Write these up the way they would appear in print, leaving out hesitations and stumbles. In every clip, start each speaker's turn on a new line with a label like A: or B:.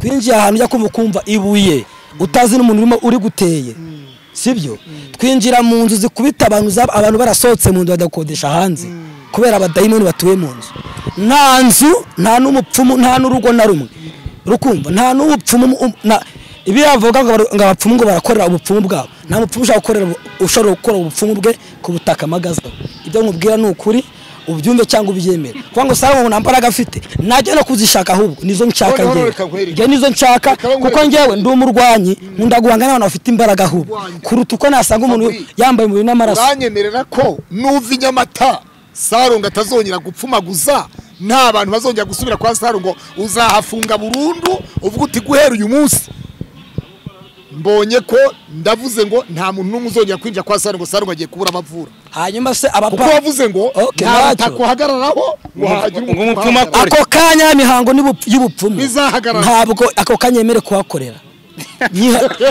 A: twinjiye ahantu ujya kumva ibuye utazi n'umuntu uri guteye sibyo twinjira mu nzu zikubita abantu barasohotse mu nzu badakodesha hanze kubera abadayimoni batuye mu nzu nta nzu nta n'umupfumu nta n'urugo na rumwe rukumva nta n'ubupfumu ibi yavuga ngo abapfumu ngo barakorera ubupfumu bwabo nta mupfumu ushobora gukora ubupfumu bwe ku butaka amagaza ibyo nkubwira ni ukuri ubyumve cyangwa ubyemere kuko ngo Salomo nta mbaraga afite najya no kuzishaka ahubwo nizo nshaka ngewe nizo nshaka kuko ngewe ndi umurwanyi nkunda guhanga n'abantu bafite imbaraga ahubwo kuruta uko nasanga umuntu yambaye umubiri n'amaraso
B: banyemerera ko nuva inyamata Salomo atazongera gupfumaguza nta bantu bazongera gusubira kwa Salomo uzahafunga burundu uvuga uti guhera uyu munsi mbonye ko ndavuze ngo nta muntu n'umwe uzongera kwinjira kwa Salomo agiye kubura amavura
A: hanyuma se
B: kuko wavuze ngo nta takuhagararaho ngo hagira
A: umupfumu ako kanya mihango y'ubupfumu
B: bizahagarara
A: ntabwo ako kanyemere kuhakorera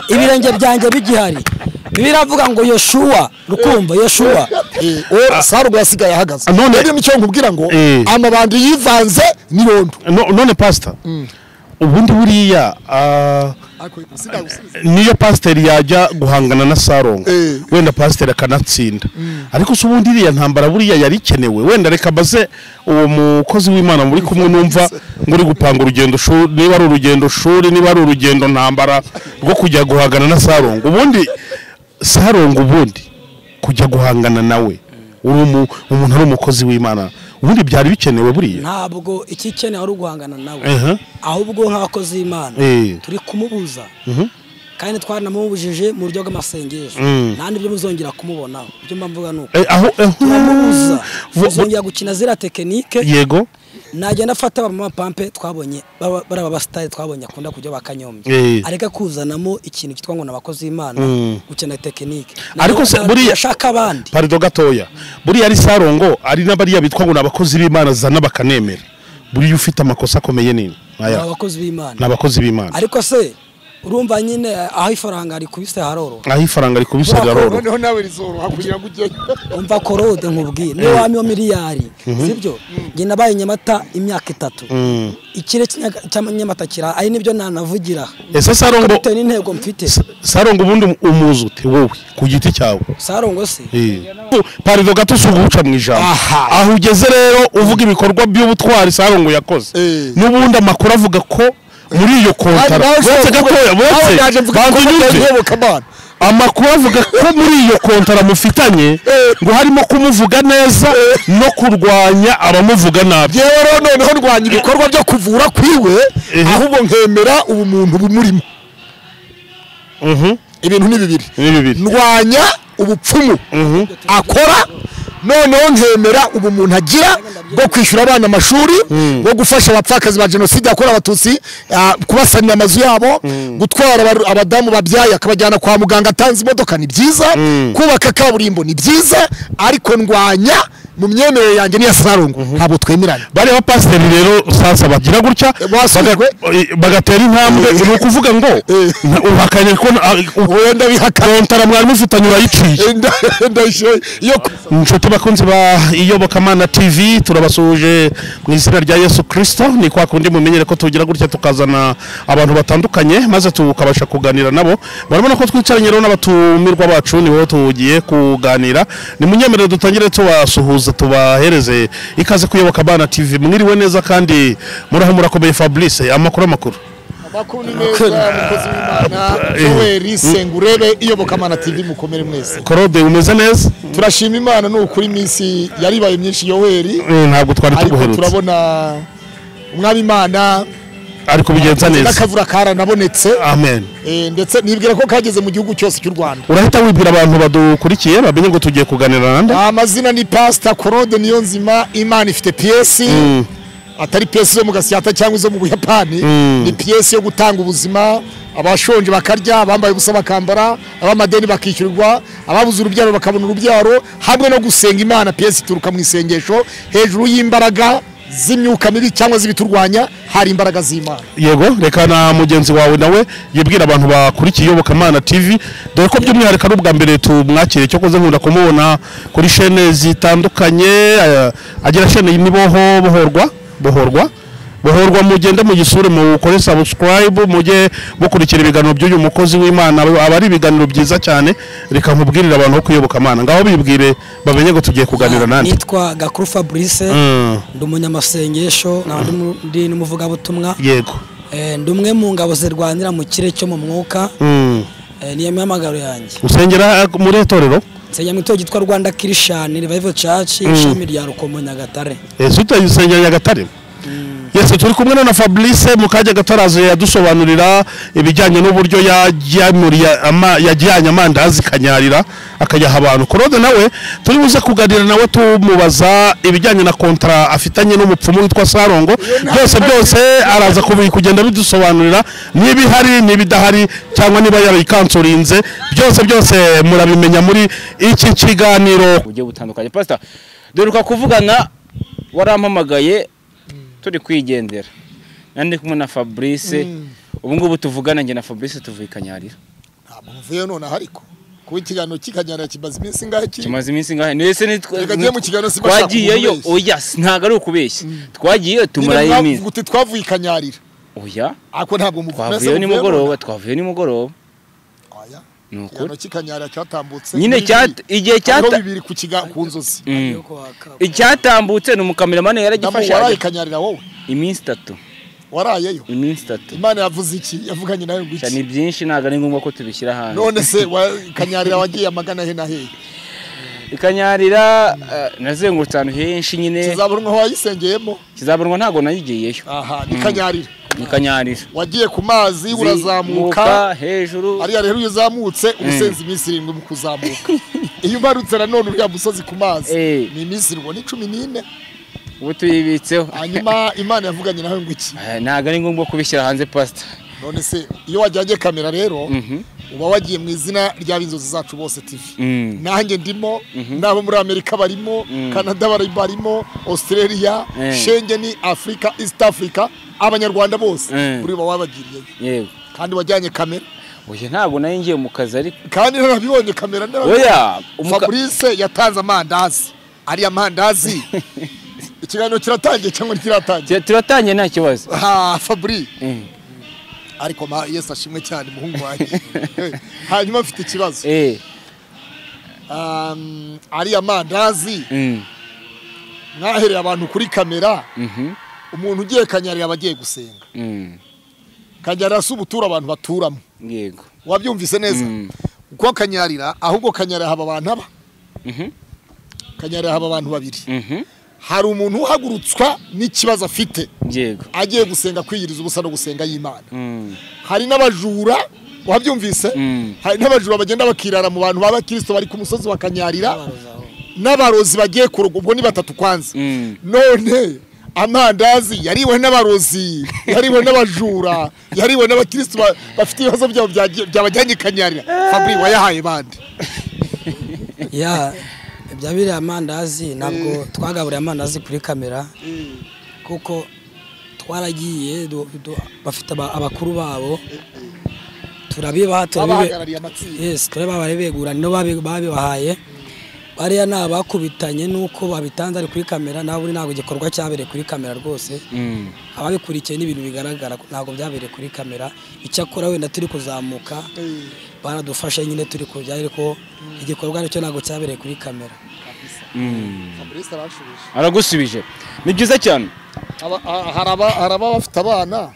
A: ibirenge byanjye bigihari biravuga ngo Yoshua rukumva Yoshua
B: Salomo yasigaye ahagaze none nicyo nkubwira ngo amabandi yivanze nirondo
C: none pastor ubundi buriya niyo pasiteri yajya guhangana na Salomo wenda pasiteri akanatsinda ariko se ubundi iriya ntambara buriya yari ikenewe wenda reka baze uwo mukozi w'Imana muri kumwe numva ngo uri gupanga urugendo shuri niba ari urugendo shuri niba ari urugendo ntambara rwo kujya guhangana na Salomo ubundi Salomo ubundi kujya guhangana nawe uri umuntu ari umukozi w'Imana ubundi byari bikenewe buriya
A: ntabwo ikikenewe ari uguhangana nawe ahubwo nk'abakozi b'Imana turi kumubuza kandi twaranamubujije mu buryo bw'amasengesho nta n'ibyo muzongera kumubonaho ibyo mvuga nuko turamubuza muzongera gukina zira tekinike
C: yego
A: nagenda afata abamama pampe twabonye baraba basitari twabonye akunda kujya bakanyombye areka kuzanamo ikintu kitwa ngo nabakozi b'Imana gukina tekinike
C: ariko se buriya
A: shaka abandi
C: parido gatoya buriya ari Salomo ari n'abariya bitwa ngo nabakozi b'Imana zana bakanemera buriya ufite amakosa akomeye nini
A: n'abakozi b'Imana ariko se urumva nyine aho ifaranga ari kubise haroro
C: aho ifaranga ari kubise haroro
B: noneho nawe rizoro hakugira gujye
A: umva korode nkubwiye ni wami miliyari sibyo nge nabaye Nyamata imyaka 3 ikire cy'Nyamata kira ari nibyo nanavugira
C: ese Salomo
A: ni intego mfite
C: Salomo ubundi umuzi ute wowe ku giti cyawe
A: Salomo se
C: parido gato suguca mu ijambo aho ugeze rero uvuga ibikorwa by'ubutwari Salomo yakoze n'ubundi amakuru avuga ko muri iyo kontara bose gatoya bose amakuru avuga ko muri iyo kontara mufitanye ngo harimo kumuvuga neza no kurwanya abamuvuga nabi
B: yewe noneho ndwanya ibikorwa byo kuvura kwiwe ahubwo nkemera ubumuntu bumurimo ibintu ni bibiri ndwanya ubupfumu akora noneho nkemera ubumuntu agira bwo kwishyura abana amashuri bwo gufasha abapfakazi ba jenoside yakorewe abatutsi kubasanira amazu yabo gutwara abadamu babyaye akabajyana kwa muganga atanze imodoka ni byiza kubaka kaburimbo ni byiza ariko ndwanya mu myemerere yanjye niya Salomo ntabwo twemeranya
C: bari ba pasiteri rero sasa bagira gutya bagatera intambwe ni ukuvuga ngo uhakanye ko
B: wenda
C: bihakana mwari mufitanye urayiciye inshuti bakunzi ba Iyobokamana TV turabasuje mu izina rya Yesu Kristo ni kwa kundi mumenyere ko tugira gutya tukazana abantu batandukanye maze tukabasha kuganira nabo barabona ko twicaranye rero n'abatumirwa bacu nibo tugiye kuganira ni munyemerere dutangire tubasuhuza tubahereze ikaze kuyobokamana TV mwiriwe neza kandi muraho murakomeye Fabrice amakuru
B: makuru neza mukozi w'Imana Joel Sengurebe Iyobokamana TV mukomere mwese
C: Korode umeze neza
B: turashima Imana n'ukuri iminsi yaribaye myinshi Joel
C: ntabwo twari tuguherutse
B: turabona umwami Imana
C: ariko bigenza neza
B: nakavura kara nabonetse
C: amen
B: ndetse nibwira ko kageze mu gihugu cyose cy'u Rwanda
C: urahita wibwira abantu badukurikiye bamenye ngo tugiye kuganira nande
B: amazina ni Pastor Korode Niyonzima Imana ifite PS atari PS zo mu Gasyata cyangwa zo mu Buyapani ni PS yo gutanga ubuzima abashonje bakarya abambaye ubusa bakambara abamadeni bakishyurwa ababuze urubyaro bakabona urubyaro hamwe no gusenga Imana PS turuka mu isengesho hejuru y'imbaraga z'imyuka mibi cyangwa zibiturwanya hari imbaraga z'Imana
C: yego reka na mugenzi wawe nawe yibwira abantu bakurikiye Iyobokamana TV dore ko by'umwihariko ari ubwa mbere tumwakire cyo koze nkunda kumubona kuri chaîne zitandukanye agira chaîne y'imiboho bohorwa bohorwa mugende mu gisure mu ukore subscribe mujye mukurikira ibiganiro by'uyu mukozi w'Imana abari ibiganiro byiza cyane reka nkubwirira abantu ko kuyoboka Imana ngaho bibwire bamenye ngo tugiye kuganira nande.
A: Nitwa Gakuru Fabrice ndi umunyamasengesho ndi n'umuvuga butumwa.
C: Yego
A: ndumwe mu ngabo zirwanira mu kire cyo mu mwuka. Niyo mpamagaro yanjye.
C: Usengera muri etorero?
A: Nsengera mu itorero gitwa Rwanda Christian Revival Church ishami rya Rukomo Nyagatare.
C: Utayisengera Nyagatare? Yes, turi kumwe na Fabrice mukajya gataraze yadusobanurira ibijyanye n'uburyo yajyanye amandazi kanyarira akajya abantu. Claude nawe turi buze kuganira nawe tumubaza ibijyanye na kontra afitanye n'umupfumu witwa Sarongo. Byose araza kugenda bidusobanurira niba ihari n'ibidahari cyangwa niba yarikansorinze byose murabimenya muri iki kiganiro
D: uje butandukanye. Pastor duruka kuvugana warampamagaye turi kwigendera nandi kumwe na Fabrice ubu ngubu tuvugana nge na Fabrice tuvuye Kanyarira.
B: Ntabwo mvuye none ariko kuba ikiganiro kikanyarira kimaze iminsi ngahe
D: kimaze iminsi ngahe nese ni
B: twagiyeyo.
D: Oya ntago ari ukubeshya twagiyeyo tumuraye iminsi
B: gute twavuye Kanyarira.
D: Oya
B: ako ntabwo muvuye
D: twavuye ni mugoroba.
B: Oya nuko kikanyarira cyatambutse
D: nyine igihe
B: bibiri ku nzozi
D: icyatambutse ni umukameraman yaragifasha.
B: Waraye Kanyarira wowe
D: iminsi 3
B: warayeyo
D: iminsi 3.
B: Imana yavuze iki yavuganye nawe ngo iki?
D: Ni byinshi ntago ari ngombwa ko tubishyira hanze.
B: None se Kanyarira wagiye amagana he na he?
D: Ikanyarira nazengurutse ahantu henshi nyine.
B: Kizaburwa wayisengeyemo?
D: Kizaburwa ntago nayigiyeyo.
B: Aha ni Kanyarira.
D: Ni Kanyarira.
B: Wagiye ku mazi urazamuka
D: hejuru.
B: Ariya rero uzamutse ubusenzi iminsi 7 mu kuzamuka. Iyo ubarutse na none uriya musozi ku mazi ni iminsi 14
D: ubu tuyibitseho.
B: Hanyuma Imana yavuganye nawe ngo iki?
D: Ntago ari ngombwa kubishyira hanze Pastor.
B: None se iyo wajyanye kamera rero uba wagiye mu izina ry'abinzozi zacu bose TV. Nanjye ndimo nabo muri Amerika barimo, Canada barimo, Australia, Schengen, Africa, East Africa, abanyarwanda bose kuri bo wabagiriye.
D: Yego.
B: Kandi wajyanye kamera.
D: Oya ntabwo nayo ngiye mu kazi ariko.
B: Kandi nabibonye kamera ndara.
D: Oya
B: Fabrice yatanze amandazi. Ari amandazi. Ikiganiro kiratangiye cyangwa kiratangiye?
D: Turatangiye nta kibazo.
B: Fabrice. Ariko Yesu ashimwe cyane muhungu wanjye. Hanyuma mfite ikibazo. Ari amandazi. Mwahereye abantu kuri kamera. Umuntu ugiye Kanyarira abagiye gusenga. Kanyarira si ubutura abantu baturamo.
D: Yego.
B: Wabyumvise neza? Uko Kanyarira ahubwo Kanyarira haba abantu aba. Kanyarira haba abantu babiri. Hari umuntu uhagurutswa n'ikibazo afite.
D: Yego.
B: Agiye gusenga kwiyiriza ubusa no gusenga y'Imana. Hari n'abajura wabyumvise? Hari n'abajura bagenda bakirara mu bantu baba Kristo bari ku musozi wa Kanyarira. N'abarozi bagiye kuruga ubwo ni 3 kwanza. None amandazi yariwe n'abarozi, yariwe n'abajura, yariwe n'abakristo bafite ibibazo byabo byabajyanye Kanyarira. Fabri wayahaye bande?
A: Byabiri amandazi ntabwo twagaburiye amandazi kuri kamera kuko twaragiye bafite abakuru babo turabibaha turabibegura no babibahaye bariya nabakubitanye nuko babitanze ari kuri kamera nabo uri ntabwo gikorwa cyabereye kuri kamera rwose ababikurikiye n'ibintu bigaragara ntabwo byabereye kuri kamera icyakora wenda turi kuzamuka baradufashe nyine turi kujya ariko igikorwa aricyo ntabwo cyabereye kuri kamera.
D: Aragusubije ni byiza cyane.
B: Haraba bafite abana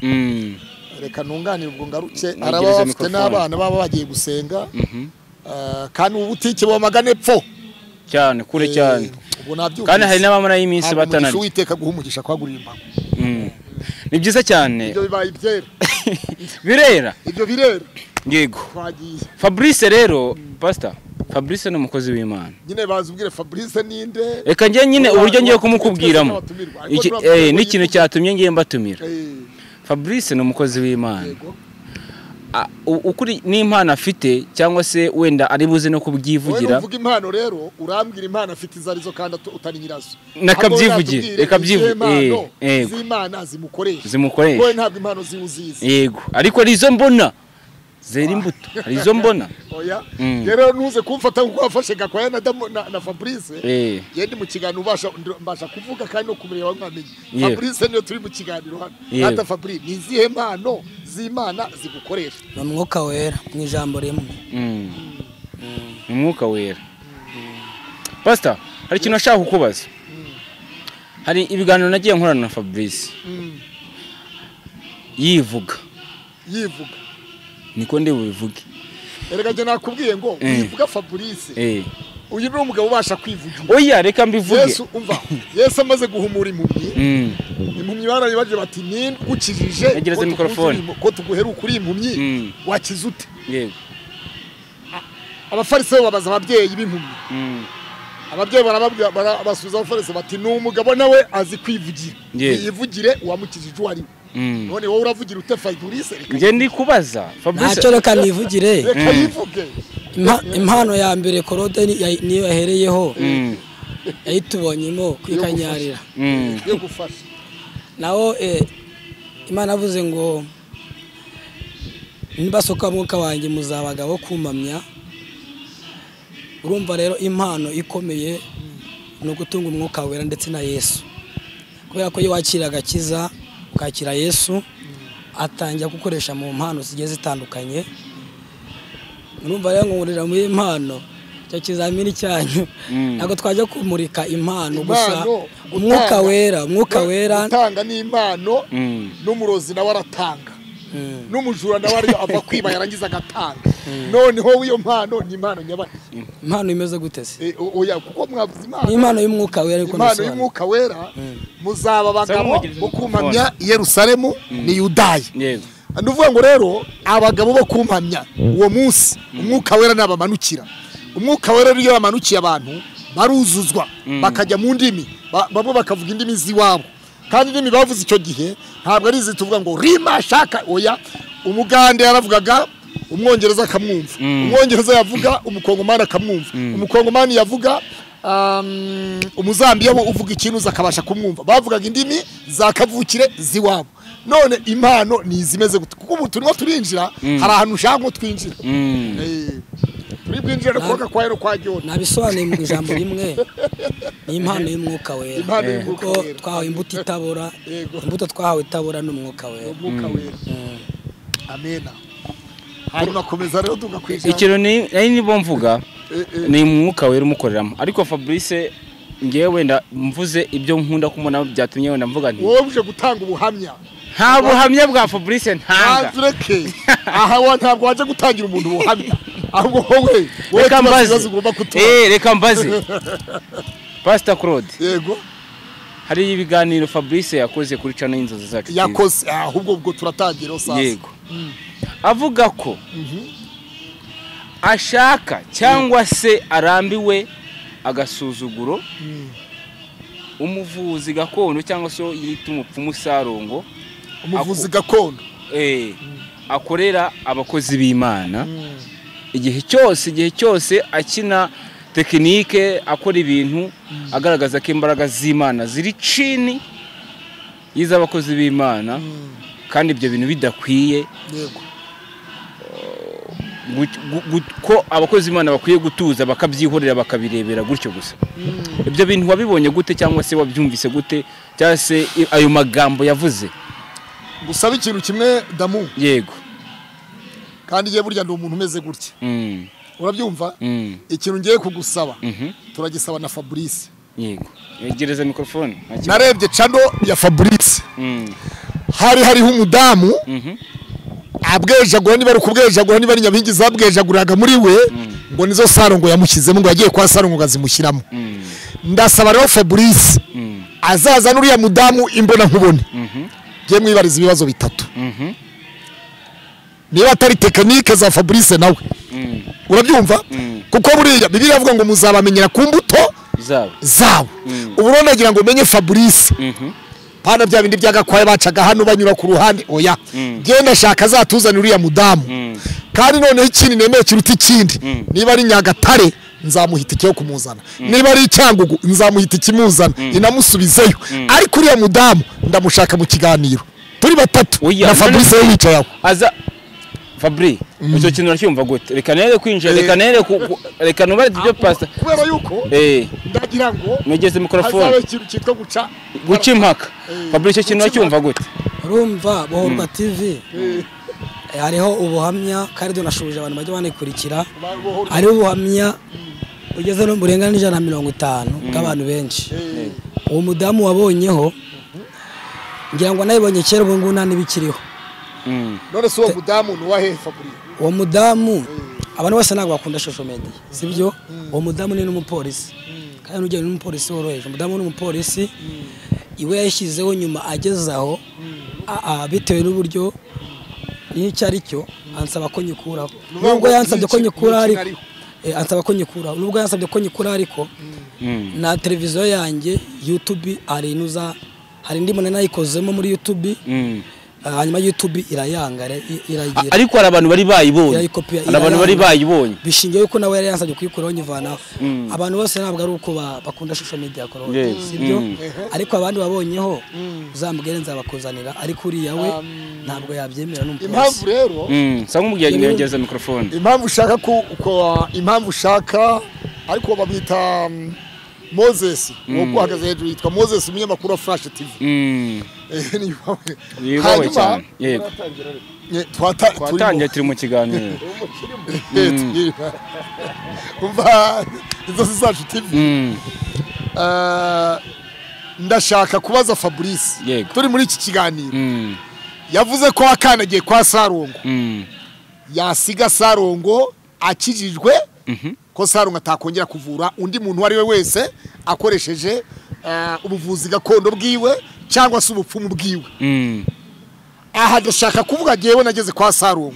B: reka ntunganire ubwo ngaruke haraba bafite n'abana baba bagiye gusenga kandi ubutike bamagane epfo
D: cyane kure cyane kandi hari n'abamara y'iminsi batanari
B: Uwiteka guhumugisha kwagurira imbago.
D: Ni byiza cyane.
B: Ibyo bibaye ibyera
D: birera
B: ibyo birera.
D: Yego. Fabrice rero Pastor Fabrice ni umukozi w'Imana.
B: Nyine bazubwire Fabrice ninde?
D: Reka ngiye nyine uburyo ngiye kumukubwiramo. N'ikintu cyatumye ngiye mbatumira. Fabrice ni umukozi w'Imana. Ukuri n'impano afite cyangwa se wenda ari buze no kubyivugira.
B: Uvuga impano rero urambwira impano afite izarizo kandi utari nyirazo.
D: Nakabyivugira reka byivuge
B: z'Imana zimukoresha.
D: Zimukoresha.
B: Wowe ntabwo impano ziwuziza.
D: Yego ariko arizo mbona zera imbuto hari izo mbona
B: oya rero ntuze kumfata nkuko wafashe Gakwaya na Fabrice yende mu kiganiro mbasha kuvuga kandi no kumureba mwamenye Fabrice niyo turi mu kiganiro hano hata Fabrice ni zihe mpano z'Imana zigukoresha
A: n'umwuka wera mu ijambo rimwe
D: umwuka wera Pastor hari ikintu nashaka kukubaza hari ibiganiro nagiye nkorana na Fabrice yivuga niko ndi bubivuge
B: erega je nakubwiye ngo yivuga Fabrice uyu ni umugabo ubasha kwivugira
D: oya reka mbivuge
B: Yesu umva Yesu amaze guhumura impumyi barayibaje bati ni ukijije
D: yegereze microphone
B: ko tuguheruka uri impumyi wakize ute
D: yego
B: abafarisayo babaza ababyeyi b'impumyi ababyeyi barabasubiza abafarisayo bati ni umugabo nawe azi kwivugira yivugire uwamukijije uwari none wowe uravugira ute Fabrice
D: nje ndi kubaza Fabrice
A: ntacyo reka nivugire
B: reka yivuge
A: impano ya mbere Korode niyo yahereyeho yayitubonyemo kwikanyarira
B: yo gufasha
A: naho Imana avuze ngo nibasoka mwuka wanjye muzabagabo kumamya urumva rero impano ikomeye no gutunga umwuka wera ndetse na Yesu kubera ko iyo wakira agakiza ukakira Yesu atangira gukoresha mu mpano zigiye zitandukanye urumva rero ngurira mu impano cyo kizamini cyanyu nako twaje kumurika impano gusa umwuka wera
B: utanga n'impano n'umurozi nawe aratanga n'umujura nawe ari ava kwiba yarangiza agatanga noneho iyo mpano ni impano nyabaki
A: impano imeze gute se
B: oya kuko mwavuze
A: impano y'umwuka wera ariko
B: impano y'umwuka wera muzaba abagabo bo kumamya Yerusalemu ni Yudaya nduvuga ngo rero abagabo bo kumamya uwo munsi umwuka wera nabamanukira umwuka wera iyo bamanukiye abantu baruzuzwa bakajya mu ndimi bamwe bakavuga indimi ziwabo kandi indimi bavuze icyo gihe ntabwo ari tuvuga ngo rima shaka oya umugande yaravugaga umwongereza akamwumva umwongereza yavuga umukongomani akamwumva umukongomani yavuga umuzambiya uvuga ikintu zakabasha kumwumva bavugaga indimi zakavukire ziwabo none impano ni izimeze gute kuko ubu turimo turinjira hari ahantu ushaka ngo twinjira turi bwinjira kuvuga kwa yero kwa John
A: nabisobanuye mu ijambo rimwe ni impano y'umwuka wera kuko twahawe imbuto itabora imbuto twahawe itabora n'umwuka wera
B: amena hanyuma komeza rero tugakwija
D: ikintu ni bo mvuga ni umwuka wera umukoreramo ariko Fabrice ngewe wenda mvuze ibyo nkunda kumona byatumye wenda mvuga nti
B: wowe uje gutanga ubuhamya
D: nta buhamya bwa Fabrice ntanga
B: aha ntabwo waje gutangira umuntu ubuhamya ahubwo wowe
D: reka mbaze Pastor Claude
B: yego
D: hari ibiganiro Fabrice yakoze kuri channel y'inzozi zacu
B: yakoze ahubwo ubwo turatangira sasa
D: yego avuga ko ashaka cyangwa se arambiwe agasuzuguro umuvuzi gakondo cyangwa se yita umupfumu Sarongo
B: umuvuzi gakondo
D: akorera abakozi b'Imana igihe cyose akina tekinike akora ibintu agaragaza ko imbaraga z'Imana ziri chini y'iz'abakozi b'Imana kandi ibyo bintu bidakwiye ko abakozi b'Imana bakwiye gutuza bakabyihorera bakabirebera gutyo gusa ibyo bintu wabibonye gute cyangwa se wabyumvise gute cyangwa se ayo magambo yavuze
B: gusaba ikintu kimwe damu
D: yego
B: kandi je burya ndi umuntu umeze gutya urabyumva ikintu ngiye kugusaba turagisaba na Fabrice
D: yego yegereza microphone
B: narebye chano ya Fabrice hariho umudamu abwejagura niba ari kubwejagura niba ari nyabingi zabwejaguraga muri we ngo nizo Sarongo yamushyizemo ngo yagiye kwa Sarongo gazimushyiramo ndasaba rero Fabrice azaza n'uriya mudamu imbona nkubone je mwibariza ibibazo bitatu niba atari tekinike za Fabrice nawe urabyumva kuko buriya Bibiliya avuga ngo muzabamenyera ku mbuto zabo ubu nagira ngo menye Fabrice pana bya bindi byagakwaye bacaga hano banyura ku ruhande oya genda shaka zatuzana uriya mudamu kandi noneho ikindi nemeye kiruta ikindi niba ari Nyagatare nzamuhita cyo kumuzana niba ari Cyangugu nzamuhita kimuzana inamusubizeyo ariko uriya mudamu ndamushaka mu kiganiro turi batatu na Fabrice yicaye aho
D: Fabri icyo kintu uracyumva gute reka nere kwinjira reka nuba ibyo pastor
B: kubera yuko ndagira ngo
D: mwegeze mikrofone
B: hazabe ikintu cyitwa
D: guca impaka Fabri icyo kintu uracyumva gute
A: urumva Bohorwa TV hariho ubuhamya kandi tunashuje abantu bajya banikurikira hariho ubuhamya ugeze no burenga n'150 bw'abantu benshi uwo mudamu wabonyeho ngira ngo nayibonye kera ubu ngubu nta n'ibikiriho
B: none se uwo mudamu ni uwahe Fabri
A: uwo mudamu abantu bose ntabwo bakunda social media sibyo uwo mudamu ni n'umupolisi kandi n'ujyanye n'umupolisi woroheje umudamu n'umupolisi iwe yashyizeho nyuma agezaho bitewe n'uburyo n'icyo ari cyo ansaba ko nyikuraho nubwo yansabye ko nyikuraho ariko ansaba ko nyikuraho nubwo yansabye ko nyikuraho ariko na televiziyo yanjye YouTube hari indi muntu nayikozemo muri YouTube hanyuma YouTube irayanga iragira
D: ariko hari abantu bari bayibonye
A: bishingiye yuko nawe yari yansabye kuyikuraho nyivanaho abantu bose ntabwo ari uko bakunda social media korode sibyo ariko abandi babonyeho uzambwire nzabakuzanira ariko uriya we ntabwo yabyemera n'umupolisi
B: impamvu rero
D: sanga umugiye ngegeza mikrofone
B: impamvu ushaka ariko babita Moses wo guhagaze hejuru yitwa Moses umunyamakuru wa Flash TV
D: nibawe cyane yego twatangiye turi mu kiganiro
B: umva izo zacu TV ndashaka kubaza Fabrice turi muri iki kiganiro yavuze ko akanagiye kwa Sarongo yasiga Sarongo akijijwe ko Sarongo atakongera kuvura undi muntu ari we wese akoresheje ubuvuzi gakondo bwiwe cyangwa se ubupfumu bwiwe aha ndashaka kuvuga jewe nageze kwa Sarongo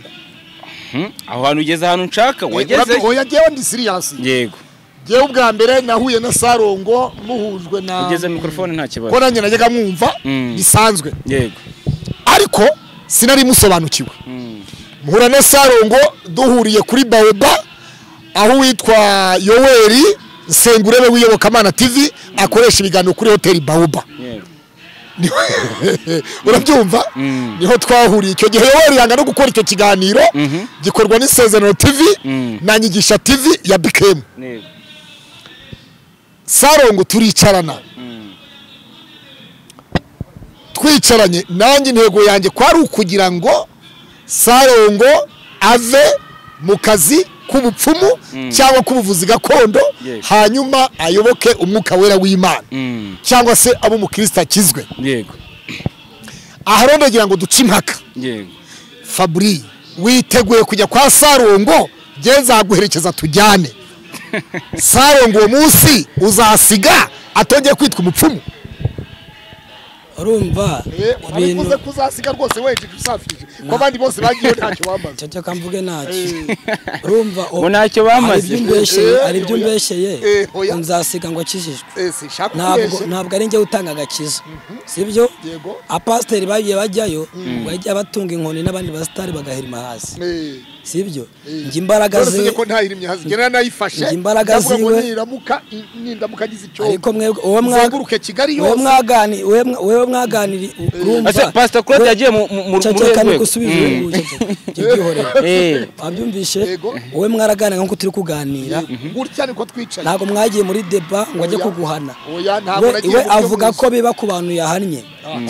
D: aho hantu ugeze ahantu nshaka wageze
B: oya jewe ndi serious
D: yego
B: jewe ubwa mbere nahuye na Sarongo muhujwe na
D: ugeze mikrofone nta kibazo
B: ko nanjye najyaga mwumva bisanzwe
D: yego
B: ariko sinari musobanukiwe muhura na Sarongo duhuriye kuri Baoba aho witwa Yoweri Sengurebe w'iyobokamana TV akoresha ibiganiro kuri Hotel Baoba urabyumva niho twahuriye icyo gihe Yoweri yanga no gukora icyo kiganiro gikorwa n'Isezerano TV na Nyigisha TV ya BKM Sarongo turicarana twicaranye nanjye intego yanjye kwari ukugira ngo Sarongo ave mu kazi kubupfumu cyangwa kubuvuzi gakondo hanyuma ayoboke umwuka wera w'Imana cyangwa se abo mu Kristo akizwe
D: yego
B: aha rero ndagira ngo duce impaka
D: yego
B: Fabri witeguye kujya kwa Sarongo genza guherekeza tujyane Sarongo uwo munsi uzasiga atongeye kwitwa umupfumu
A: urumva
B: ibintu kuzasiga rwose weje usafije ko abandi bose bagiye ntacyo bamaze
A: cyo kamvuge ntacyo urumva
D: ntacyo bamaze
A: ari byo mbesheye nzasiga ngo akijijwe ntabwo ari njye utanga agakiza sibyo apasteri bagiye bajyayo bajya batunga inkoni n'abandi basitari bagahirima hasi sibyo njye imbaraga ze
B: ko ntahirimye hasi gena nayifashe
A: njye imbaraga ziwe
B: nindamuka gize icyo
A: ariko mwebwe uwo
B: mwaguruke Kigali yose
A: wewe mwaganiri urumva
D: Pastor Claude yagiye mu
A: rwego abyumvishe wowe mwaraganira nko turi kuganira
B: gutya niko twicaye
A: ntago mwagiye muri deba ngo ajye kuguhana we avuga ko biba ku bantu yahannye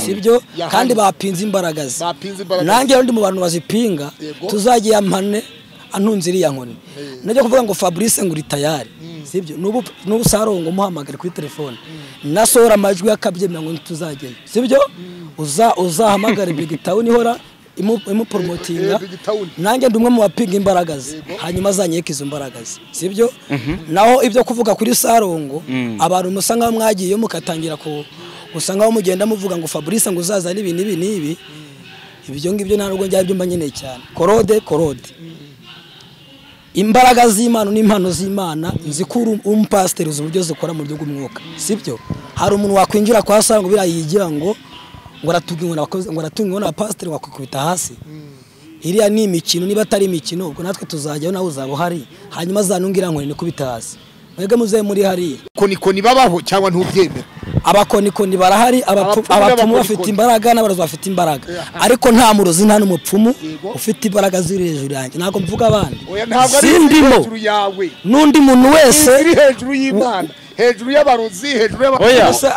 A: sibyo kandi bapinze imbaraga ze nanjye ndi mu bantu bazipinga tuzagiye amane antunze iriya nkoni najya kuvuga ngo Fabrice nguri tayari sibyo nubu Sarongo muhamagare kuri telefone nasohora amajwi yakabyemera ngo tuzageye sibyo uzahamagara Big Town ihora imupromotinga nanjye ndumwe mu bapinga imbaraga ze hanyuma azanyeka izo imbaraga ze sibyo naho ibyo kuvuga kuri Sarongo abantu musanga mwagiye mukatangira ko usanga mugenda muvuga ngo Fabrice ngo uzaza n'ibi ibyo ngibyo nta nubwo njya byumva nkeneye cyane korode imbaraga z'Imana n'impano z'Imana nzikuru umpasteri uburyo zikora mu gihugu mwuka sibyo hari umuntu wakwinjira kwa Sarongo birayigira ngo aratunga abapasteri wakukubita hasi iriya ni imikino niba atari imikino ubwo natwe tuzajyaho nawe uzaba uhari hanyuma azanungira ngo ni kubita hasi mwebwe muze muri hari
B: ko niko nibabaho cyangwa ntubyemera
A: abakonikoni barahari, abapfumu bafite imbaraga n'abarozi bafite imbaraga, ariko nta murozi nta n'umupfumu ufite imbaraga ziri hejuru yanjye. Ntabwo mvuga abandi, sindimo n'undi muntu wese
B: hejuru y'Imana, hejuru y'abarozi, hejuru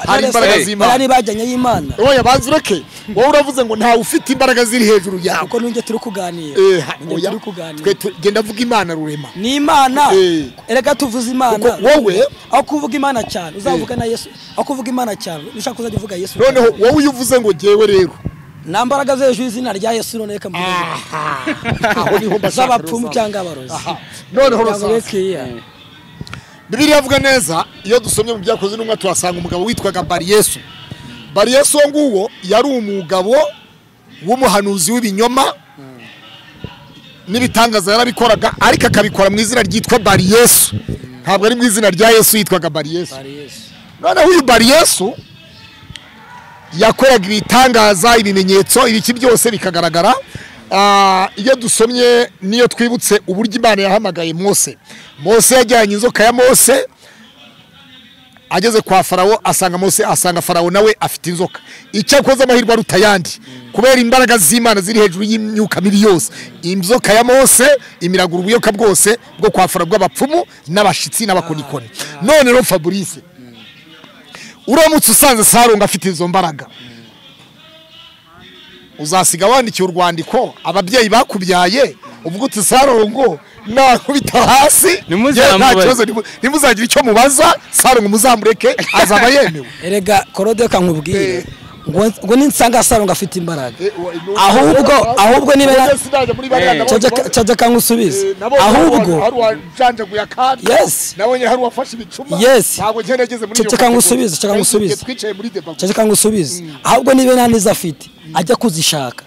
B: hari imbaraga z'Imana,
A: bari bajyanye y'Imana.
B: Oya bazureke, wowe uravuze ngo nta ufite imbaraga ziri hejuru yawe,
A: kuko nunge turi kuganira.
B: Oya genda vuga Imana rurema,
A: ni Imana. Erega tuvuze Imana,
B: wowe
A: aho kuvuga Imana cyane uzavuga na Yesu, aho kuvuga Imana cyane ushaka kuzajya uvuga Yesu.
B: Noneho wowe uvuze ngo jewe rero
A: nta mbaraga zo hejuru y'izina rya Yesu, none reka mvuge
B: aho niho
A: z'abapfumu cyangwa abarozi.
B: Noneho Bibiliya avuga neza, iyo dusomye mu byakoze n'umwe tuhasanga umugabo witwaga Bariyesu. Bariyesu nguwo yari umugabo w'umuhanuzi w'ibinyoma n'ibitangaza yarabikoraga, ariko akabikora mu izina ryitwa Bariyesu, ntabwo ari mu izina rya Yesu yitwaga Bariyesu. Noneho uyu Bariyesu yakoraga ibitangaza, ibimenyetso, ibiki byose bikagaragara. Iyo dusomye niyo twibutse uburyo Imana yahamagaye Mose yajyanye inzoka ya Mose, ageze kwa Farawo asanga Farawo nawe afite inzoka. Icyakoze amahirwe aruta yandi kubera imbaraga z'Imana ziri hejuru y'imyuka mibi yose. Inzoka ya Mose imiragura ubuyoka bwose bwo kwa Farawo bw'abapfumu n'abashitsi n'abakonikoni. None rero Fabrice, uramutse usanze Sarongo afite izo mbaraga, uzasiga wandikiye urwandiko ababyeyi bakubyaye uvuga uti Sarongo nakubita hasi, nimuzagira icyo mubaza, Sarongo muzamureke azaba yemewe.
A: Erega Korode kankubwire ngo ninsanga Sarongo afite imbaraga, ahubwo niba cyaje kangusubize, ahubwo yes
B: nabonye hari wafashe ibicuma,
A: ntabwo
B: ngerageze muri
A: cyaje kangusubize, ahubwo niba naniza afite ajya kuzishaka,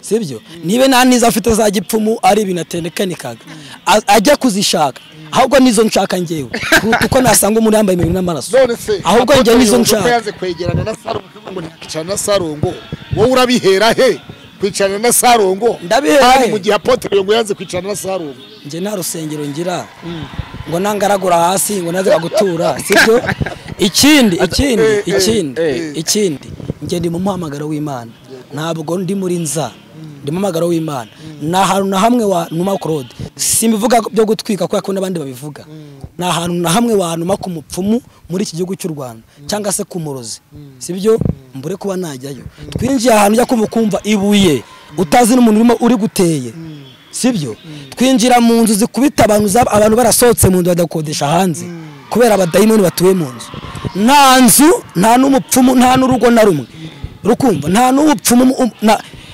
A: sibyo? Nibe naniza afite za gipfumu ari binatenekanikaga ajya kuzishaka, ahubwo nizo nshaka ngewe kuko nasanga umuntu yambaye imibiri n'amaraso, ahubwo ngewe nizo nshaka.
B: Yaze kwegerana na Sarongo ngo ntikicarana na Sarongo, wowe urabihera he kwicarana na Sarongo?
A: Ndabihera
B: mu gihe Apotre ngo yanze kwicarana na Sarongo.
A: Nge nta rusengero ngira ngo nangaragura hasi ngo naze gutura, sibyo? Ikindi nge ndi mu muhamagaro w'Imana, ntabwo ndi muri nza, ndi mu muhamagaro w'Imana. Na hantu na hamwe wa numa Claude, simbivuga byo gutwika kwa kundi abandi babivuga. Na hantu na hamwe wa numa ku mupfumu muri iki gihugu cy'u Rwanda cyangwa se ku murozi, sibyo? Mbure kuba najyayo. Twinjiye ahantu ya kumva ibuye utazi n'umuntu uri guteye, sibyo? Twinjira mu nzu zikubita abantu barasohotse mu nzu badakodesha hanze kubera abadayimoni batuye mu nzu. Nta nzu, nta n'umupfumu, nta n'urugo na rumwe, rukumva nta n'ubupfumu.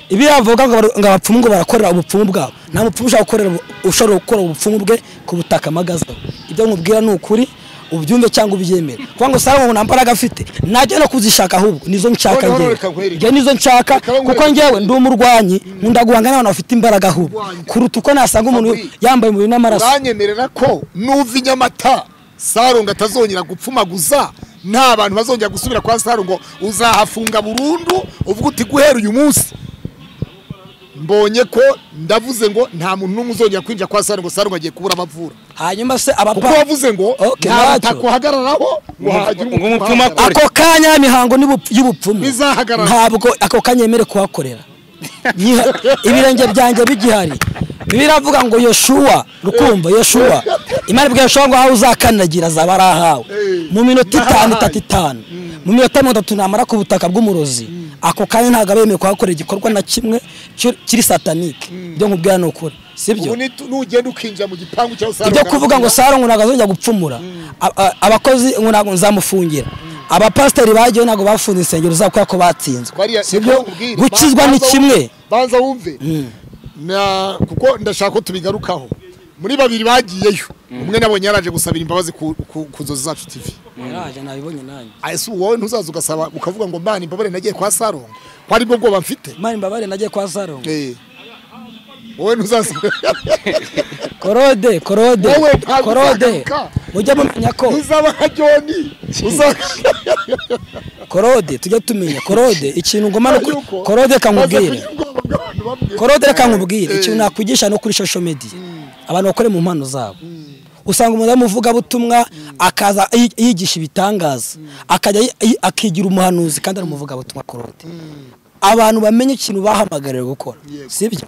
A: Ibi yavuga ngo abapfumu ngo barakorera ubupfumu bwabo, nta mupfumu ushobora gukora ubupfumu bwe ku butaka magazaho. Ibyo nkubwira ni ukuri, ubyumve cyangwa ubyemere. Kuko ngo Sarongo nta mbaraga afite, najya no kuzishaka, ahubwo nizo nshaka ngewe nizo nshaka, kuko ngewe ndi umurwanyi, nkunda guhangana n'abantu bafite imbaraga, ahubwo kuruta uko nasanga umuntu yambaye umubiri n'amaraso.
B: Uranyemerera ko nuva Inyamata Sarongo atazongera gupfumaguza, nta bantu bazongera gusubira kwa Sarongo, uzahafunga burundu uvuga uti guhera uyu munsi mbonye ko ndavuze ngo nta muntu n'umwe uzongera kwinjira kwa Sarongo, Sarongo agiye kubura amavura.
A: Hanyuma se
B: kuko wavuze ngo ntakuhagararaho
A: umupfumu, ako kanya mihango y'ubupfumu ntabwo ako kanya yemere kuhakorera. Ibirenge byanjye bigihari, biravuga ngo Yoshua, rukumva Yoshua, Imana ibwira Yoshua ngo aho uzakandagira azaba arahawe mu minota 5 mu minota 30 namara ku butaka bw'umurozi. Ako kanya ntabwo abemeye kuhakorera igikorwa na kimwe kiri satanike. Ibyo nkubwira ni ukuri, sibyo?
B: Nugenda ukinjira mu gipangu cya Sarongo,
A: ibyo kuvuga ngo Sarongo ntabwo azongera gupfumura, abakozi ngo ntabwo nzamufungira, abapasiteri bagiye ntabwo bafunze insengero zabo kuko batsinzwe, sibyo? Gukizwa ni kimwe.
B: Banza wumve kuko ndashaka ko tubigarukaho. Muri babiri bagiyeyo, umwe nabonye yaraje gusabira imbabazi ku Nzozi Zacu TV.
A: Yaraje nabibonye nanjye.
B: Ese wowe ntuzaza ugasaba ukavuga ngo Mana imbabare nagiye kwa Sarongo, ko ari bwo bwoba mfite.
A: Mana imbabare nagiye kwa Sarongo.
B: Wowe ntuzaza.
A: Korode mujya mumenya ko
B: uzaba Joni
A: Korode tujya tumenya Korode ikintu ngoma no Korode kankubwire, Korode kankubwire ikintu nakwigisha no kuri social media, abantu bakore mu mpano zabo. usanga umuntu w'umuvugabutumwa akaza yigisha ibitangaza akajya akigira umuhanuzi kandi ari umuvugabutumwa Claude. Abantu bamenye ikintu bahamagariwe gukora, sibyo?